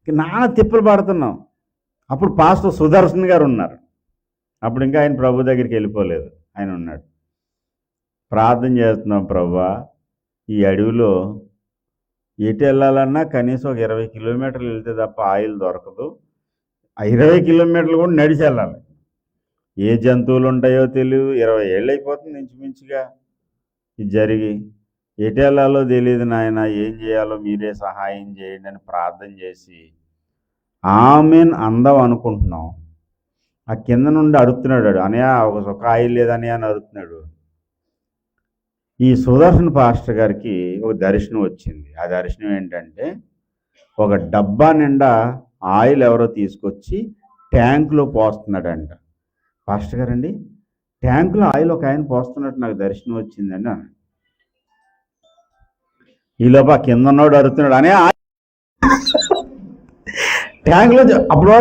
నాన్న తిప్పలు పడుతున్నాం. అప్పుడు పాస్టర్ సుదర్శన్ గారు ఉన్నారు. అప్పుడు ఇంకా ఆయన ప్రభు దగ్గరికి వెళ్ళిపోలేదు. ఆయన ఉన్నాడు. ప్రార్థన చేస్తున్నాం, ప్రభువా ఈ అడవిలో ఎటు వెళ్ళాలన్నా కనీసం ఒక 20 కిలోమీటర్లు వెళ్తే తప్ప ఆయిల్ దొరకదు. ఆ 20 కిలోమీటర్లు కూడా నడిచి వెళ్ళాలి. ఏ జంతువులు ఉంటాయో తెలియదు. 20 ఏళ్ళు అయిపోతుంది ఇంచుమించుగా ఇది జరిగి. ఎటు వెళ్ళాలో తెలియదు నాయన, ఏం చేయాలో మీరే సహాయం చేయండి అని ప్రార్థన చేసి ఆమెన్ అందం అనుకుంటున్నాం. ఆ కింద నుండి అడుగుతున్నాడు, అనయా ఒక ఆయిల్ లేదనయా అని అడుగుతున్నాడు. ఈ సుదర్శన్ పాస్టర్ గారికి ఒక దర్శనం వచ్చింది. ఆ దర్శనం ఏంటంటే, ఒక డబ్బా నిండా ఆయిల్ ఎవరో తీసుకొచ్చి ట్యాంకులో పోస్తున్నాడంట. పాస్టర్ గారండి, ట్యాంకులో ఆయిల్ ఒక ఆయన పోస్తున్నట్టు నాకు దర్శనం వచ్చిందండి అన్న. ఈలోపు ఆ కింద ఉన్నోడు అడుగుతున్నాడు, అనే ట్యాంకులో అప్పుడు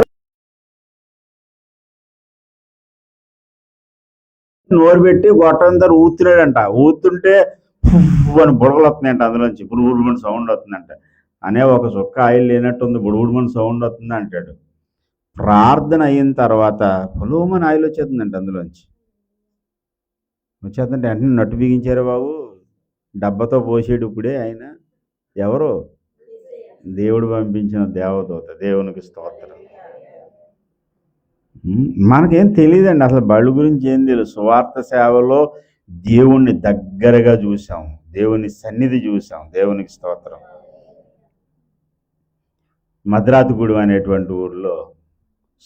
నోరు పెట్టి గొట్టంతా ఊతున్నాడంట. ఊతుంటే అని బుడగలు వస్తున్నాయంట, అందులోంచి బుడుబుడుమని సౌండ్ వస్తుందంట. అనే ఒక చుక్క ఆయిల్ లేనట్టుంది, బుడుబుడుమని సౌండ్ వస్తుంది అంటాడు. ప్రార్థన అయిన తర్వాత పొలోమని ఆయిల్ వచ్చేస్తుందంట అందులోంచి. వచ్చేస్తుంటే వెంటనే నట్టు బిగించారు బాబు, డబ్బతో పోసేడు ఇప్పుడే ఆయన. ఎవరు? దేవుడు పంపించిన దేవదూత. దేవునికి స్తోత్రం. మనకేం తెలియదండి అసలు, బళ్ళు గురించి ఏం తెలియదు. సువార్త సేవలో దేవుణ్ణి దగ్గరగా చూసాం, దేవుని సన్నిధి చూసాం. దేవునికి స్తోత్రం. మద్రాతిగూడెం అనేటువంటి ఊరిలో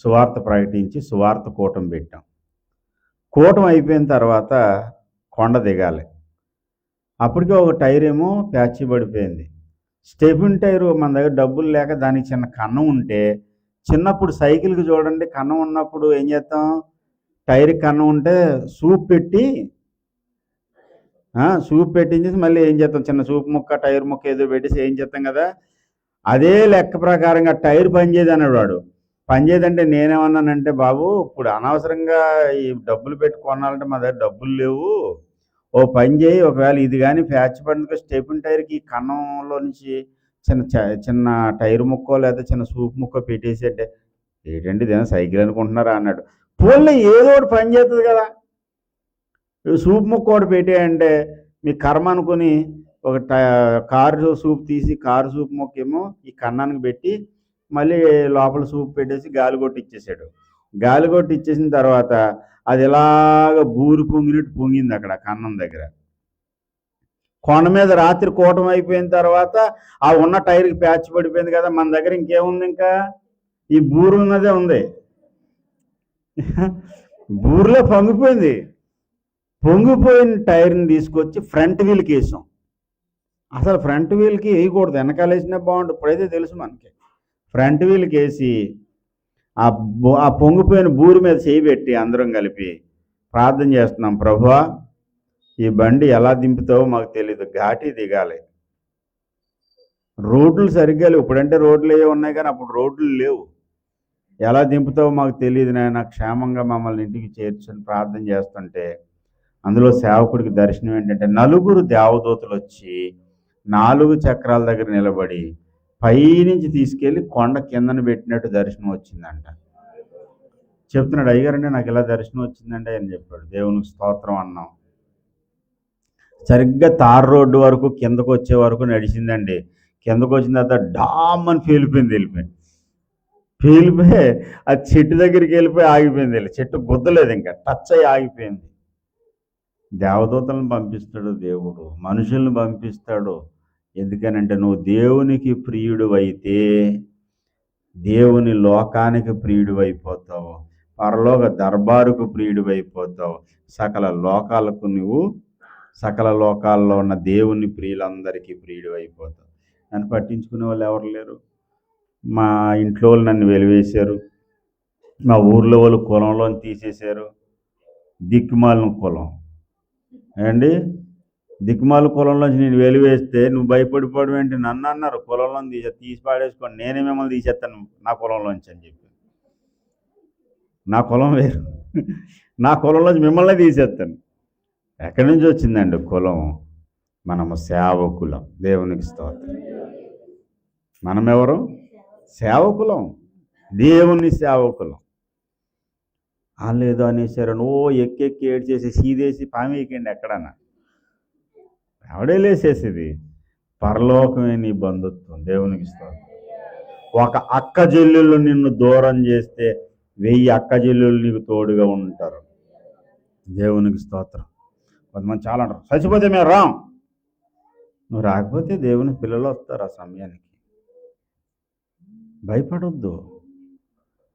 సువార్త ప్రకటించి సువార్త కూటం పెట్టాం. కూటం అయిపోయిన తర్వాత కొండ దిగాలి. అప్పటికే ఒక టైర్ ఏమో ప్యాచి పడిపోయింది. స్టెపిన్ టైరు మన దగ్గర డబ్బులు లేక దానికి చిన్న కన్నం ఉంటే, చిన్నప్పుడు సైకిల్కి చూడండి కన్నం ఉన్నప్పుడు ఏం చేస్తాం, టైర్కి కన్నం ఉంటే సూప్ పెట్టించేసి మళ్ళీ ఏం చేస్తాం, చిన్న సూప్ ముక్క టైర్ ముక్క ఏదో పెట్టేసి ఏం చేస్తాం కదా. అదే లెక్క ప్రకారంగా టైర్ పనిచేయదు అన్నాడు వాడు. పనిచేయదంటే నేనేమన్నానంటే, బాబు ఇప్పుడు అనవసరంగా ఈ డబ్బులు పెట్టి కొనాలంటే మా దగ్గర డబ్బులు లేవు, ఓ పని చేయి, ఒకవేళ ఇది కానీ ప్యాచ్ పడిన స్టెపిన్ టైర్కి కన్నంలో నుంచి చిన్న టైర్ ముక్కో లేదా చిన్న సూప్ ముక్కో పెట్టేసి అంటే, ఏంటంటే ఇదేనా సైకిల్ అనుకుంటున్నారా అన్నాడు. పోన్లే ఏదో ఒకటి పని చేస్తుంది కదా, సూప్ ముక్క ఒకటి పెట్టేయంటే మీ కర్మ అనుకుని ఒక కారు సూప్ తీసి కారు సూప్ ముక్క ఏమో ఈ కన్నానికి పెట్టి మళ్ళీ లోపల సూప్ పెట్టేసి గాలి కొట్టి ఇచ్చేసాడు. గాలి కొట్టి ఇచ్చేసిన తర్వాత అది ఎలాగ బూరు పొంగినట్టు పొంగింది అక్కడ కన్నం దగ్గర. కొండ మీద రాత్రి కూటం అయిపోయిన తర్వాత ఆ ఉన్న టైర్కి ప్యాచ్ పడిపోయింది కదా, మన దగ్గర ఇంకేముంది, ఇంకా ఈ బూరు ఉన్నదే ఉంది. బూరులో పొంగిపోయింది. పొంగిపోయిన టైర్ని తీసుకొచ్చి ఫ్రంట్ వీల్కి వేసాం. అసలు ఫ్రంట్ వీల్కి వేయకూడదు, వెనకాల వేసినా బాగుంటుంది, ఇప్పుడైతే తెలుసు మనకి. ఫ్రంట్ వీల్కి వేసి ఆ పొంగిపోయిన బూరు మీద చేయి పెట్టి అందరం కలిపి ప్రార్థన చేస్తున్నాం, ప్రభువా ఈ బండి ఎలా దింపుతావో మాకు తెలీదు, ఘాటి దిగాలి, రోడ్లు సరిగ్గా లేవు. ఇప్పుడంటే రోడ్లు ఏవో ఉన్నాయి కానీ అప్పుడు రోడ్లు లేవు. ఎలా దింపుతావో మాకు తెలియదు నాయన, క్షేమంగా మమ్మల్ని ఇంటికి చేర్చని ప్రార్థన చేస్తుంటే అందులో సేవకుడికి దర్శనం ఏంటంటే, 4 దేవదూతలు వచ్చి 4 చక్రాల దగ్గర నిలబడి పైనుంచి తీసుకెళ్ళి కొండ కిందన పెట్టినట్టు దర్శనం వచ్చిందంట. చెప్తున్నాడు, అయ్యగారండి నాకు ఇలా దర్శనం వచ్చిందండి అని చెప్పాడు. దేవునికి స్తోత్రం అన్నాం. సరిగ్గా తార్ రోడ్డు వరకు కిందకు వచ్చే వరకు నడిచిందండి. కిందకు వచ్చిన తర్వాత డామ్ అని వెళ్ళిపోయి ఆ చెట్టు దగ్గరికి వెళ్ళిపోయి ఆగిపోయింది. చెట్టు గుద్దలేదు, ఇంకా టచ్ అయ్యి ఆగిపోయింది. దేవదూతలను పంపిస్తాడు దేవుడు, మనుషులను పంపిస్తాడు. ఎందుకనంటే నువ్వు దేవునికి ప్రియుడు అయితే దేవుని లోకానికి ప్రియుడు అయిపోతావు, పరలోక దర్బారుకు ప్రియుడు అయిపోతావు, సకల లోకాల్లో ఉన్న దేవుని ప్రియులందరికీ ప్రియుడు అయిపోతావు. నన్ను పట్టించుకునే వాళ్ళు ఎవరు లేరు. మా ఇంట్లో వాళ్ళు నన్ను వెలివేశారు, మా ఊర్లో వాళ్ళు కులంలో తీసేశారు. దిక్కుమాలిన కులం అండి, దిక్కుమాల కులంలోంచి నేను వెలివేస్తే నువ్వు భయపడిపోవడం ఏంటి, నన్ను అన్నారు కులంలో తీసి పాడేసుకోండి, నేనే మిమ్మల్ని తీసేస్తాను నా కులంలోంచి అని చెప్పి. నా కులం వేరు, నా కులంలోంచి మిమ్మల్ని తీసేస్తాను. ఎక్కడి నుంచి వచ్చిందండి కులం? మనము సేవకులం. దేవునికి స్తోత్రం. మనమెవరు? సేవకులం. దేవుని సేవకులు. వాళ్ళు ఏదో అనేసారు, ఓ ఎక్కెక్కి ఏడ్చేసి సీదేసి పామేయకండి ఎక్కడన్నా. ఎవడే లేసేసేది? పరలోకమే నీ బంధుత్వం. దేవునికి స్తోత్రం. ఒక అక్క చెల్లెళ్ళు నిన్ను దూరం చేస్తే 1000 అక్క చెల్లెళ్ళు నీకు తోడుగా ఉంటారు. దేవునికి స్తోత్రం. కొంతమంది చాలా అంటారు, చచ్చిపోతే మేము రాం. నువ్వు రాకపోతే దేవుని పిల్లలు వస్తారు ఆ సమయానికి. భయపడొద్దు.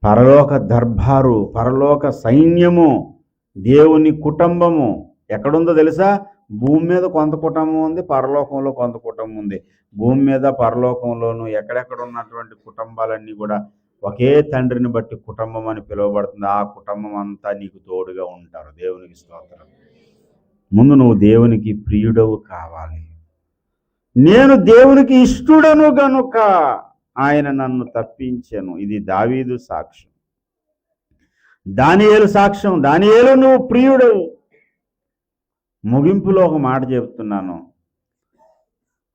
పరలోక దర్బారు, పరలోక సైన్యము, దేవుని కుటుంబము ఎక్కడుందో తెలుసా? భూమి మీద కొంత కుటుంబం ఉంది, పరలోకంలో కొంత కుటుంబం ఉంది. భూమి మీద పరలోకంలోను ఎక్కడెక్కడ ఉన్నటువంటి కుటుంబాలన్నీ కూడా ఒకే తండ్రిని బట్టి కుటుంబం అని పిలువబడుతుంది. ఆ కుటుంబం అంతా నీకు తోడుగా ఉంటారు. దేవునికి స్తోత్రం. ముందు నువ్వు దేవునికి ప్రియుడవు కావాలి. నేను దేవునికి ఇష్టడను గనుక ఆయన నన్ను తప్పించెను. ఇది దావీదు సాక్ష్యం. దానియేలు సాక్ష్యం. దానియేలు నువ్వు ప్రియుడవు. ముగింపులో ఒక మాట చెప్తున్నాను.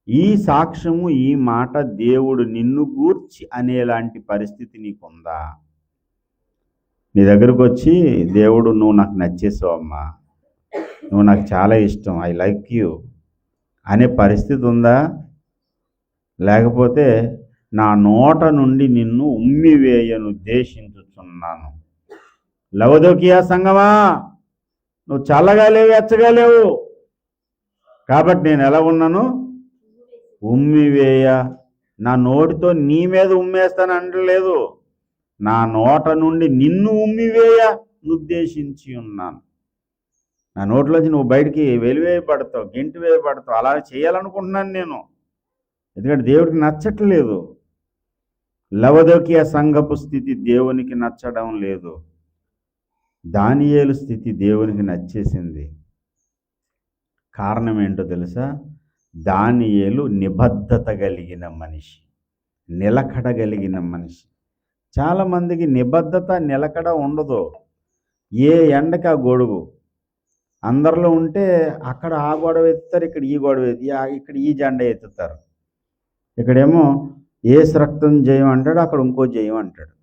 ఈ సాక్ష్యము, ఈ మాట దేవుడు నిన్ను గూర్చి అనేలాంటి పరిస్థితి నీకుందా? నీ దగ్గరకు వచ్చి, దేవుడు నువ్వు నాకు నచ్చేసావు అమ్మా, నువ్వు నాకు చాలా ఇష్టం, ఐ లైక్ యూ అనే పరిస్థితి ఉందా? లేకపోతే నా నోట నుండి నిన్ను ఉమ్మివేయను ఉద్దేశించుచున్నాను. లవదోకియా సంగమా, నువ్వు చల్లగా లేవు, ఎచ్చగా లేవు, కాబట్టి నేను ఎలా ఉన్నాను? ఉమ్మివేయ. నా నోటితో నీ మీద ఉమ్మేస్తాను అనలేదు, నా నోట నుండి నిన్ను ఉమ్మివేయ ఉద్దేశించి ఉన్నాను. నా నోట్లోంచి నువ్వు బయటికి వెలివేయబడతావు, గెంటి వేయబడతావు. అలా చేయాలనుకుంటున్నాను నేను, ఎందుకంటే దేవుడికి నచ్చట్లేదు. లవదోకియా సంఘపు స్థితి దేవునికి నచ్చడం లేదు. దానియేలు స్థితి దేవునికి నచ్చేసింది. కారణం ఏంటో తెలుసా? దానియేలు నిబద్ధత కలిగిన మనిషి, నిలకడ కలిగిన మనిషి. చాలామందికి నిబద్ధత, నిలకడ ఉండదు. ఏ ఎండకి ఆ గొడుగు. అందరిలో ఉంటే అక్కడ ఆ గొడవ ఎత్తుతారు, ఇక్కడ ఈ గొడవ ఇక్కడ ఈ జెండా ఎత్తుతారు. ఇక్కడేమో ఏసు రక్తం జయం అంటాడు, అక్కడ ఇంకో జయం అంటాడు.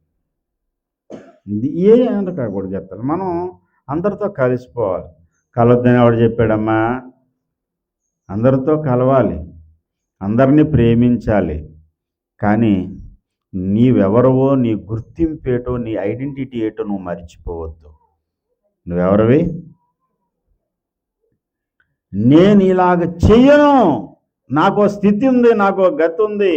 ఏ ఎండకా కూడా చెప్తారు. మనం అందరితో కలిసిపోవాలి. కలవద్దని ఎవడు చెప్పాడమ్మా? అందరితో కలవాలి, అందరినీ ప్రేమించాలి. కానీ నీవెవరవో, నీ గుర్తింపేటో, నీ ఐడెంటిటీ ఏటో నువ్వు మర్చిపోవద్దు. నువ్వెవరివి? నేను ఇలాగ చెయ్యను, నాకు స్థితి ఉంది, నాకు గతి ఉంది.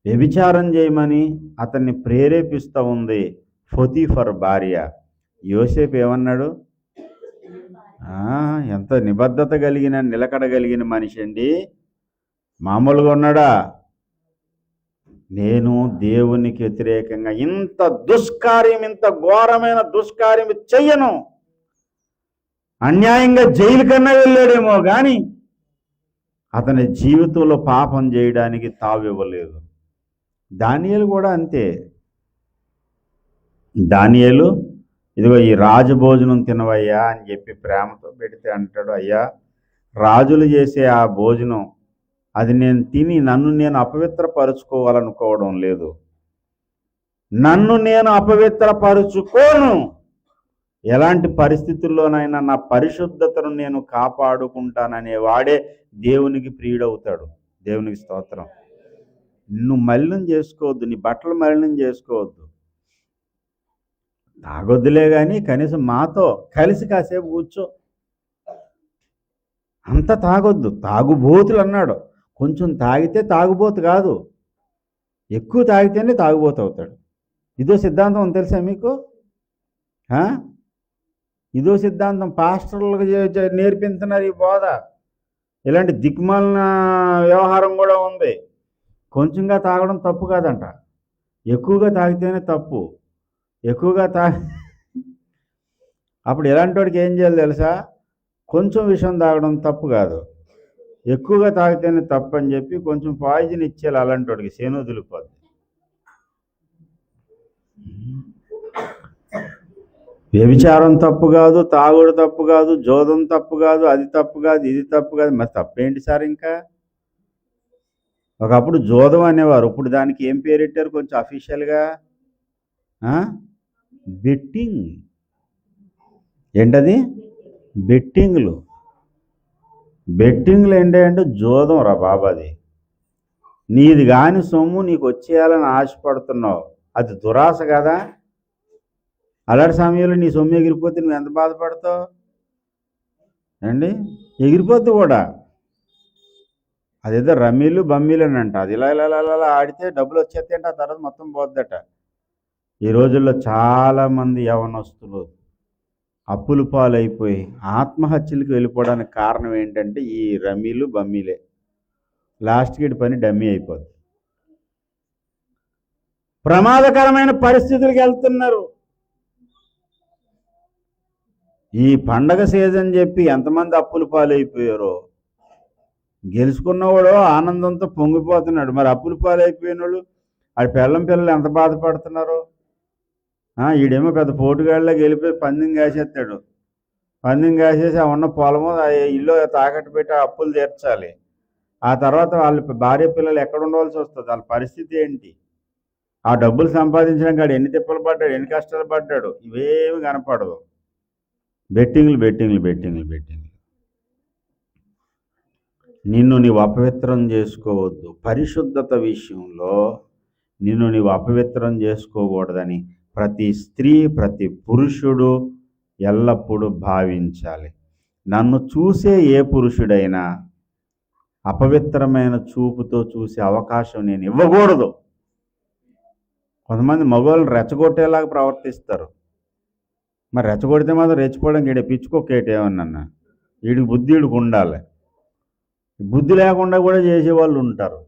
వ్యభిచారం చేయమని అతన్ని ప్రేరేపిస్తూ ఉంది పొతీఫర్ భార్య. యోసేపు ఏమన్నాడు? ఎంత నిబద్ధత కలిగిన, నిలకడ కలిగిన మనిషి అండి, మామూలుగా ఉన్నాడా? నేను దేవునికి వ్యతిరేకంగా ఇంత దుష్కార్యం, ఇంత ఘోరమైన దుష్కార్యం చెయ్యను. అన్యాయంగా జైలు కన్నా వెళ్ళాడేమో కానీ అతని జీవితంలో పాపం చేయడానికి తావివ్వలేదు. దానియేలు కూడా అంతే. దానియేలు, ఇదిగో ఈ రాజభోజనం తినవయ్యా అని చెప్పి ప్రేమతో పెడితే అంటాడు, అయ్యా రాజులు చేసే ఆ భోజనం అది నేను తిని నన్ను నేను అపవిత్రపరుచుకోవాలనుకోవడం లేదు. నన్ను నేను అపవిత్రపరుచుకోను. ఎలాంటి పరిస్థితుల్లోనైనా నా పరిశుద్ధతను నేను కాపాడుకుంటాననే వాడే దేవునికి ప్రియుడవుతాడు. దేవునికి స్తోత్రం. నువ్వు మలినం చేసుకోవద్దు, నీ బట్టలు మలినం చేసుకోవద్దు. తాగొద్దులే కానీ కనీసం మాతో కలిసి కాసేపు కూర్చో. అంత తాగొద్దు. తాగుబోతులు అన్నాడు. కొంచెం తాగితే తాగుబోతు కాదు, ఎక్కువ తాగితేనే తాగుబోతు అవుతాడు. ఇదో సిద్ధాంతం తెలుసా మీకు? ఇదో సిద్ధాంతం పాస్టర్లకు నేర్పించున్నారు ఈ బోధ. ఇలాంటి దిక్మాలిన వ్యవహారం కూడా ఉంది. కొంచెంగా తాగడం తప్పు కాదంట, ఎక్కువగా తాగితేనే తప్పు. ఎక్కువగా అప్పుడు ఎలాంటి వాడికి ఏం చేయాలి తెలుసా? కొంచెం విషం తాగడం తప్పు కాదు, ఎక్కువగా తాగితేనే తప్పు అని చెప్పి కొంచెం పాయిజన్ ఇచ్చేయాలి. అలాంటి వాడికి సేను వదిలిపోద్ది. వ్యభిచారం తప్పు కాదు, తాగుడు తప్పు కాదు, జోదం తప్పు కాదు, అది తప్పు కాదు, ఇది తప్పు కాదు. మరి తప్పేంటి సార్? ఇంకా ఒకప్పుడు జోదం అనేవారు, ఇప్పుడు దానికి ఏం పేరెట్టారు కొంచెం అఫీషియల్గా? బెట్టింగ్. ఏంటది? బెట్టింగ్లు. బెట్టింగ్లు ఏంటంటే జోదం రా బాబు. అది నీది కాని సొమ్ము నీకు వచ్చేయాలని ఆశపడుతున్నావు, అది దురాశ కదా. అలాంటి సమయంలో నీ సొమ్ము ఎగిరిపోతే నువ్వు ఎంత బాధపడతావు అండి? ఎగిరిపోద్దు కూడా. అదేదో రమ్మీలు బమ్మీలు అని అంట, అది ఇలా ఇలా ఇలా ఆడితే డబ్బులు వచ్చేస్తాయంట, ఆ తర్వాత మొత్తం పోద్దట. ఈ రోజుల్లో చాలామంది యవనస్తులు అప్పులు పాలైపోయి ఆత్మహత్యలకు వెళ్ళిపోవడానికి కారణం ఏంటంటే ఈ రమ్మీలు బమ్మీలే. లాస్ట్కి ఇటు పని డమ్మీ అయిపోద్ది. ప్రమాదకరమైన పరిస్థితులకు వెళ్తున్నారు. ఈ పండగ సీజన్ చెప్పి ఎంతమంది అప్పులు పాలైపోయారో. గెలుచుకున్నవాడు ఆనందంతో పొంగిపోతున్నాడు, మరి అప్పులు పాలైపోయిన వాళ్ళు ఆడి పిల్లలు ఎంత బాధపడుతున్నారు. ఈడేమో పెద్ద పోటుగాళ్ళ గెలిపోయి పందెం కాసేస్తాడు. పందెం కాసేసి ఆ ఉన్న పొలము ఇల్లు తాకట్టు పెట్టి ఆ అప్పులు తీర్చాలి. ఆ తర్వాత వాళ్ళ భార్య పిల్లలు ఎక్కడ ఉండవలసి వస్తుంది, వాళ్ళ పరిస్థితి ఏంటి? ఆ డబ్బులు సంపాదించడానికి వాడు ఎన్ని తిప్పలు పడ్డాడు, ఎన్ని కష్టాలు పడ్డాడు, ఇవేమి కనపడదు. బెట్టింగ్లు బెట్టింగ్లు బెట్టింగ్లు బెట్టింగ్లు. నిన్ను నీవు అపవిత్రం చేసుకోవద్దు. పరిశుద్ధత విషయంలో నిన్ను నీవు అపవిత్రం చేసుకోకూడదని ప్రతి స్త్రీ, ప్రతి పురుషుడు ఎల్లప్పుడూ భావించాలి. నన్ను చూసే ఏ పురుషుడైనా అపవిత్రమైన చూపుతో చూసే అవకాశం నేను ఇవ్వకూడదు. కొంతమంది మగవాళ్ళు రెచ్చగొట్టేలాగా ప్రవర్తిస్తారు. మరి రెచ్చగొడితే మాత్రం రెచ్చిపోవడం ఈడ పిచ్చుకోకేటేమన్నా, వీడికి బుద్ధి వీడికి ఉండాలి. బుద్ధి లేకుండా కూడా చేసేవాళ్ళు ఉంటారు.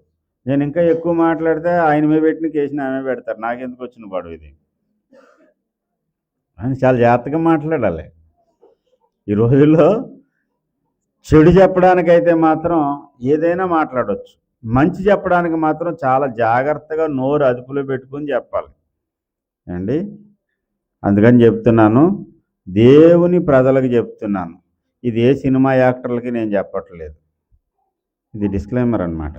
నేను ఇంకా ఎక్కువ మాట్లాడితే ఆయన మీద పెట్టిన కేసుని ఆమె పెడతారు, నాకెందుకు వచ్చిన గొడవ ఇది అని చాలా జాగ్రత్తగా మాట్లాడాలి. ఈ రోజుల్లో చెడు చెప్పడానికైతే మాత్రం ఏదైనా మాట్లాడవచ్చు, మంచి చెప్పడానికి మాత్రం చాలా జాగ్రత్తగా నోరు అదుపులో పెట్టుకుని చెప్పాలి అండి. అందుకని చెప్తున్నాను, దేవుని ప్రజలకు చెప్తున్నాను. ఇది ఏ సినిమా యాక్టర్లకి నేను చెప్పట్లేదు, ఇది డిస్క్లైమర్ అన్నమాట.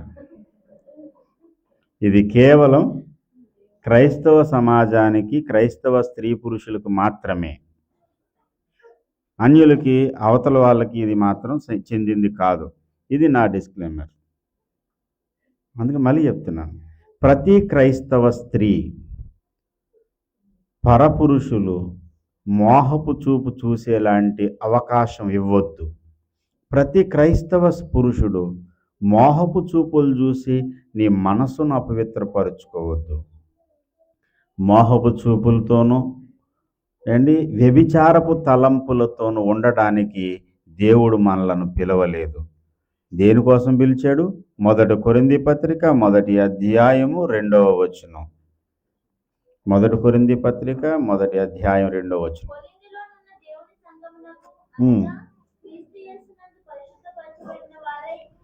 ఇది కేవలం క్రైస్తవ సమాజానికి, క్రైస్తవ స్త్రీ పురుషులకు మాత్రమే. అన్యులకి, అవతల వాళ్ళకి ఇది మాత్రం చెందింది కాదు. ఇది నా డిస్క్లైమర్. అందుకే మళ్ళీ చెప్తున్నాను, ప్రతి క్రైస్తవ స్త్రీ పరపురుషులు మోహపు చూపు చూసేలాంటి అవకాశం ఇవ్వద్దు. ప్రతి క్రైస్తవ పురుషుడు మోహపు చూపులు చూసి నీ మనసును అపవిత్రపరుచుకోవద్దు. మోహపు చూపులతోనూ వ్యభిచారపు తలంపులతోనూ ఉండటానికి దేవుడు మనలను పిలవలేదు. దేనికోసం పిలిచాడు? 1 కొరింథీ పత్రిక 1వ అధ్యాయము 2వ వచనం. 1 కొరింథీ పత్రిక 1వ అధ్యాయం 2వ వచనం.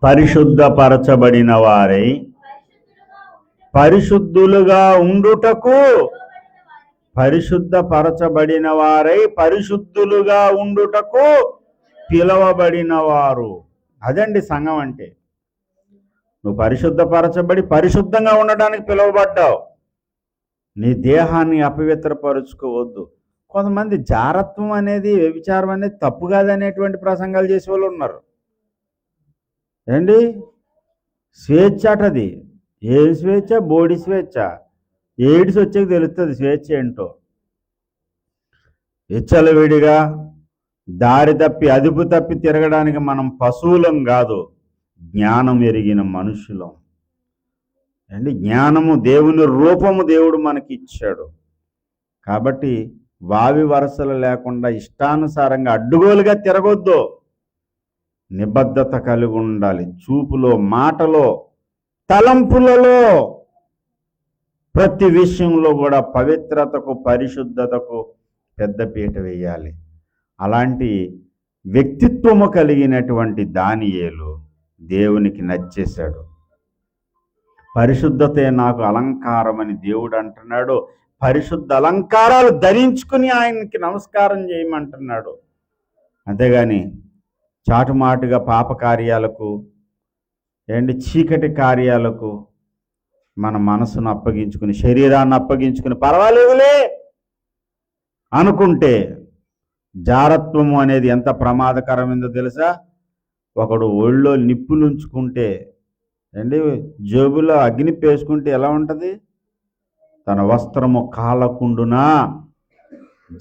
పరిశుద్ధపరచబడిన వారై పరిశుద్ధులుగా ఉండుటకు, పరిశుద్ధపరచబడిన వారై పరిశుద్ధులుగా ఉండుటకు పిలవబడిన వారు. అదండి సంఘం అంటే. నువ్వు పరిశుద్ధపరచబడి పరిశుద్ధంగా ఉండడానికి పిలువబడ్డావు. నీ దేహాన్ని అపవిత్రపరుచుకోవద్దు. కొంతమంది జారత్వం అనేది, వ్యభిచారం అనేది తప్పు కాదనేటువంటి ప్రసంగాలు చేసే వాళ్ళు ఉన్నారు స్వేచ్ఛ అటది. ఏం స్వేచ్ఛ? బోడి స్వేచ్ఛ. ఎయిడ్స్ వచ్చాక తెలుస్తుంది స్వేచ్ఛ ఏంటో. విచ్చలవిడిగా దారి తప్పి, అదుపు తప్పి తిరగడానికి మనం పశువులం కాదు, జ్ఞానం ఎరిగిన మనుషులం జ్ఞానము, దేవుని రూపము దేవుడు మనకి ఇచ్చాడు. కాబట్టి వావి వరసలు లేకుండా ఇష్టానుసారంగా అడ్డుగోలుగా తిరగొద్దు. నిబద్ధత కలిగి ఉండాలి. చూపులో, మాటలో, తలంపులలో, ప్రతి విషయంలో కూడా పవిత్రతకు, పరిశుద్ధతకు పెద్దపీట వేయాలి. అలాంటి వ్యక్తిత్వము కలిగినటువంటి దానియేలు దేవునికి నచ్చేశాడు. పరిశుద్ధతే నాకు అలంకారం అని దేవుడు అంటున్నాడు. పరిశుద్ధ అలంకారాలు ధరించుకుని ఆయనకి నమస్కారం చేయమంటున్నాడు. అంతేగాని చాటుమాటుగా పాపకార్యాలకు ఏంటి చీకటి కార్యాలకు మన మనసును అప్పగించుకుని, శరీరాన్ని అప్పగించుకుని పర్వాలేదులే అనుకుంటే జారత్వము అనేది ఎంత ప్రమాదకరమైందో తెలుసా? ఒకడు ఒళ్ళో నిప్పులుంచుకుంటే ఏంటి, జేబులో అగ్ని పేసుకుంటే ఎలా ఉంటుంది? తన వస్త్రము కాలకుండునా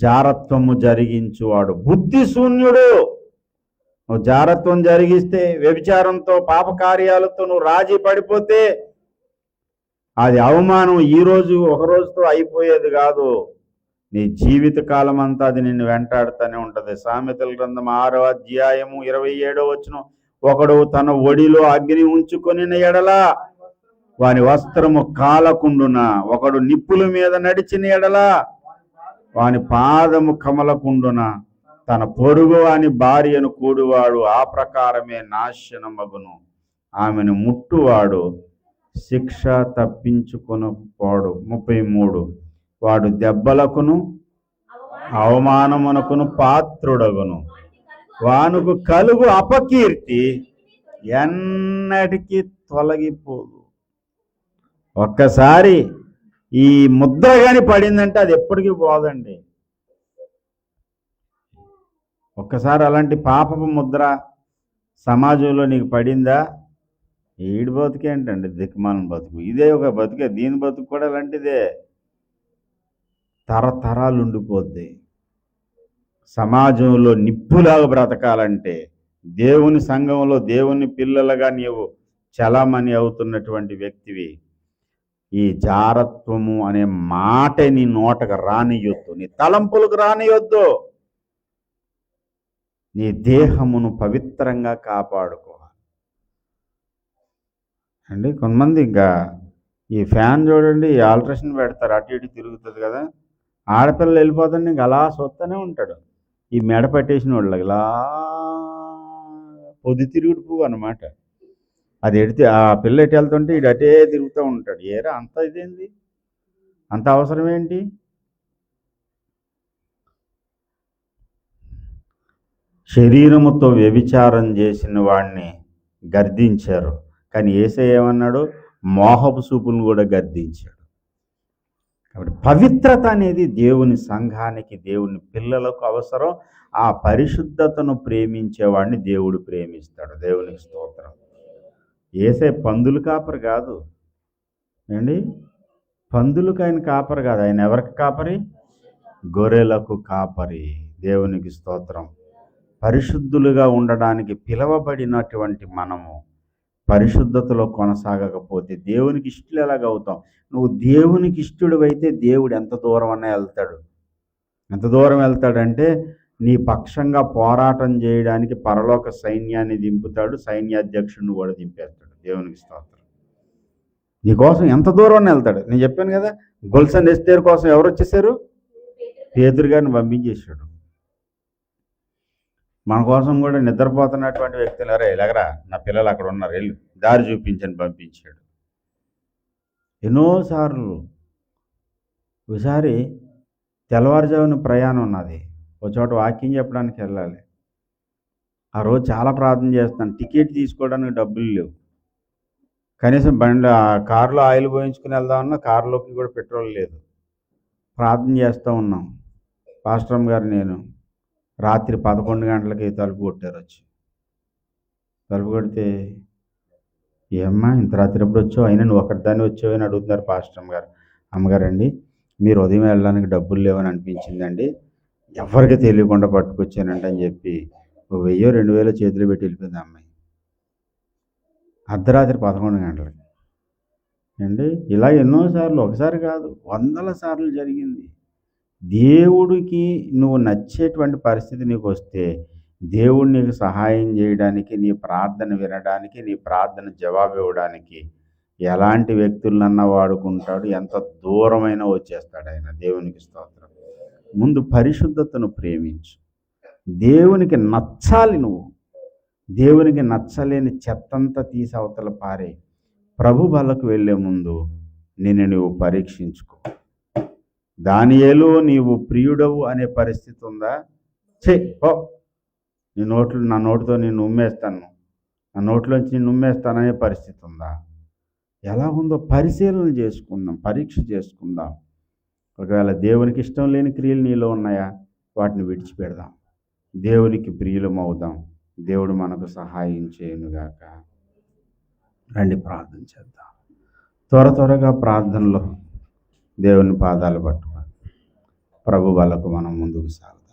జారత్వము జరిగించువాడు బుద్ధి శూన్యుడు. నువ్వు జారత్వం జరిగిస్తే, వ్యభిచారంతో పాపకార్యాలతో నువ్వు రాజీ పడిపోతే అది అవమానం ఈ రోజు ఒక రోజుతో అయిపోయేది కాదు. నీ జీవిత కాలం అంతా అది నిన్ను వెంటాడుతూనే ఉంటుంది. సామెతల గ్రంథం 6వ అధ్యాయము 27వ వచనం, ఒకడు తన ఒడిలో అగ్ని ఉంచుకొని ఎడల వాని వస్త్రము కాలకుండున, ఒకడు నిప్పుల మీద నడిచిన ఎడల వాని పాదము కమలకుండున, తన పొరుగు వాని భార్యను కూడువాడు ఆ ప్రకారమే నాశనమగును, ఆమెను ముట్టువాడు శిక్ష తప్పించుకొనపోడు. 33, వాడు దెబ్బలకును అవమానమునకును పాత్రుడగును, వానుకు కలుగు అపకీర్తి ఎన్నటికీ తొలగిపోదు. ఒక్కసారి ఈ ముద్ర కానీ పడిందంటే అది ఎప్పటికీ పోదండి. ఒక్కసారి అలాంటి పాపపు ముద్ర సమాజంలో నీకు పడిందా, ఈడి బతుకేంటండి, దిక్కుమాలిన బతుకు, ఇదే ఒక బతుకే, దీని బతుకు కూడా అలాంటిదే, తరతరాలు ఉండిపోద్ది. సమాజంలో నిప్పులాగా బ్రతకాలంటే, దేవుని సంఘంలో దేవుని పిల్లలుగా నీవు చలామణి అవుతున్నటువంటి వ్యక్తివి, ఈ జారత్వము అనే మాట నీ నోటకు రానియొద్దు, నీ తలంపులకు రానియొద్దు. నీ దేహమును పవిత్రంగా కాపాడుకోవాలి అండి. కొంతమంది ఇంకా ఈ ఫ్యాన్ చూడండి, ఈ ఆల్ట్రేషన్ పెడతారు, అటు ఇటు తిరుగుతుంది కదా, ఆడపిల్లలు వెళ్ళిపోతాడు ఇంక అలా చూస్తూనే ఉంటాడు. ఈ మెడ పట్టేసిన వాళ్ళు ఇలా పొద్దు తిరుగుడు పువ్వు అనమాట. అది ఎడితే ఆ పిల్ల ఎటు వెళ్తుంటే ఇటు అటే తిరుగుతూ ఉంటాడు. ఏరా అంత ఇదేంది, అంత అవసరం ఏంటి? శరీరముతో వ్యభిచారం చేసిన వాడిని గర్దించారు, కానీ యేసయ్య ఏమన్నాడు? మోహపు చూపులను కూడా గర్దించాడు. కాబట్టి పవిత్రత అనేది దేవుని సంఘానికి, దేవుని పిల్లలకు అవసరం. ఆ పరిశుద్ధతను ప్రేమించేవాడిని దేవుడు ప్రేమిస్తాడు. దేవునికి స్తోత్రం. యేసయ్య పందులు కాపరి కాదు అండి, పందులకు ఆయన కాపరి కాదు. ఆయన ఎవరికి కాపరి? గొర్రెలకు కాపరి. దేవునికి స్తోత్రం. పరిశుద్ధులుగా ఉండడానికి పిలవబడినటువంటి మనము పరిశుద్ధతలో కొనసాగకపోతే దేవునికి ఇష్టలు ఎలాగవుతాం? నువ్వు దేవునికి ఇష్టడువైతే దేవుడు ఎంత దూరం అన్నా వెళ్తాడు. ఎంత దూరం వెళ్తాడంటే నీ పక్షంగా పోరాటం చేయడానికి పరలోక సైన్యాన్ని దింపుతాడు, సైన్యాధ్యక్షుడిని కూడా దింపేస్తాడు. దేవునికి స్తోత్రం. నీకోసం ఎంత దూరం వెళ్తాడు. నేను చెప్పాను కదా, గొల్సన్ ఎస్తేరు కోసం ఎవరు వచ్చేసారు? పేతురు గారిని పంపించేశాడు. మన కోసం కూడా నిద్రపోతున్నటువంటి వ్యక్తులు, అరే ఎలాగరా, నా పిల్లలు అక్కడ ఉన్నారు, వెళ్ళు, దారి చూపించని పంపించాడు. ఎన్నోసార్లు. ఒకసారి తెల్లవారుజామున ప్రయాణం ఉన్నది, ఒక చోట వాకింగ్ చెప్పడానికి వెళ్ళాలి. ఆ రోజు చాలా ప్రార్థన చేస్తాను, టికెట్ తీసుకోవడానికి డబ్బులు లేవు. కనీసం కారులో ఆయిల్ పోయించుకుని వెళ్దామన్నా కారులోకి కూడా పెట్రోల్ లేదు. ప్రార్థన చేస్తూ ఉన్నాం, పాస్టర్ గారు నేను. రాత్రి 11 గంటలకి తలుపు కొట్టారు. వచ్చి తలుపు కొడితే, ఏమ్మా ఇంత రాత్రి ఎప్పుడు వచ్చావు, అయినా నువ్వు ఒక్కదాన్ని వచ్చావు అని అడుగుతున్నారు పాస్టర్ గారు. అమ్మగారండి, మీరు ఉదయం వెళ్ళడానికి డబ్బులు లేవని అనిపించిందండి, ఎవరికి తెలియకుండా పట్టుకొచ్చానంట అని చెప్పి 1000-2000 చేతులు పెట్టి వెళ్ళిపోయింది అమ్మాయి. అర్ధరాత్రి 11 గంటలకి అండి. ఇలా ఎన్నోసార్లు, ఒకసారి కాదు, 100 సార్లు జరిగింది. దేవుడికి నువ్వు నచ్చేటువంటి పరిస్థితి నీకు వస్తే దేవుడు నీకు సహాయం చేయడానికి, నీ ప్రార్థన వినడానికి, నీ ప్రార్థన జవాబు ఇవ్వడానికి ఎలాంటి వ్యక్తులన్నా వాడుకుంటాడు. ఎంత దూరమైనా వచ్చేస్తాడు ఆయన. దేవునికి స్తోత్రం. ముందు పరిశుద్ధతను ప్రేమించు. దేవునికి నచ్చాలి. నువ్వు దేవునికి నచ్చలేని చెత్తంతా తీసి అవతల పారే. ప్రభు బలకు వెళ్ళే ముందు నిన్ను నువ్వు పరీక్షించుకో. దానియేలు, నీవు ప్రియుడవు అనే పరిస్థితి ఉందా? ఓ నీ నా నోటితో నేను ఉమ్మేస్తాను, ఆ నోట్లోంచి నుమ్మేస్తాననే పరిస్థితి ఉందా? ఎలా ఉందో పరిశీలన చేసుకుందాం, పరీక్ష చేసుకుందాం. ఒకవేళ దేవునికి ఇష్టం లేని క్రియలు నీలో ఉన్నాయా? వాటిని విడిచిపెడదాం, దేవునికి ప్రియులమవుదాం. దేవుడు మనకు సహాయం చేయనుగాక. రండి ప్రార్థన చేద్దాం. త్వరగా ప్రార్థనలో దేవుని పాదాలు పట్టుకొని ప్రభు వాళ్ళకు మనం ముందుకు సాగుదాం.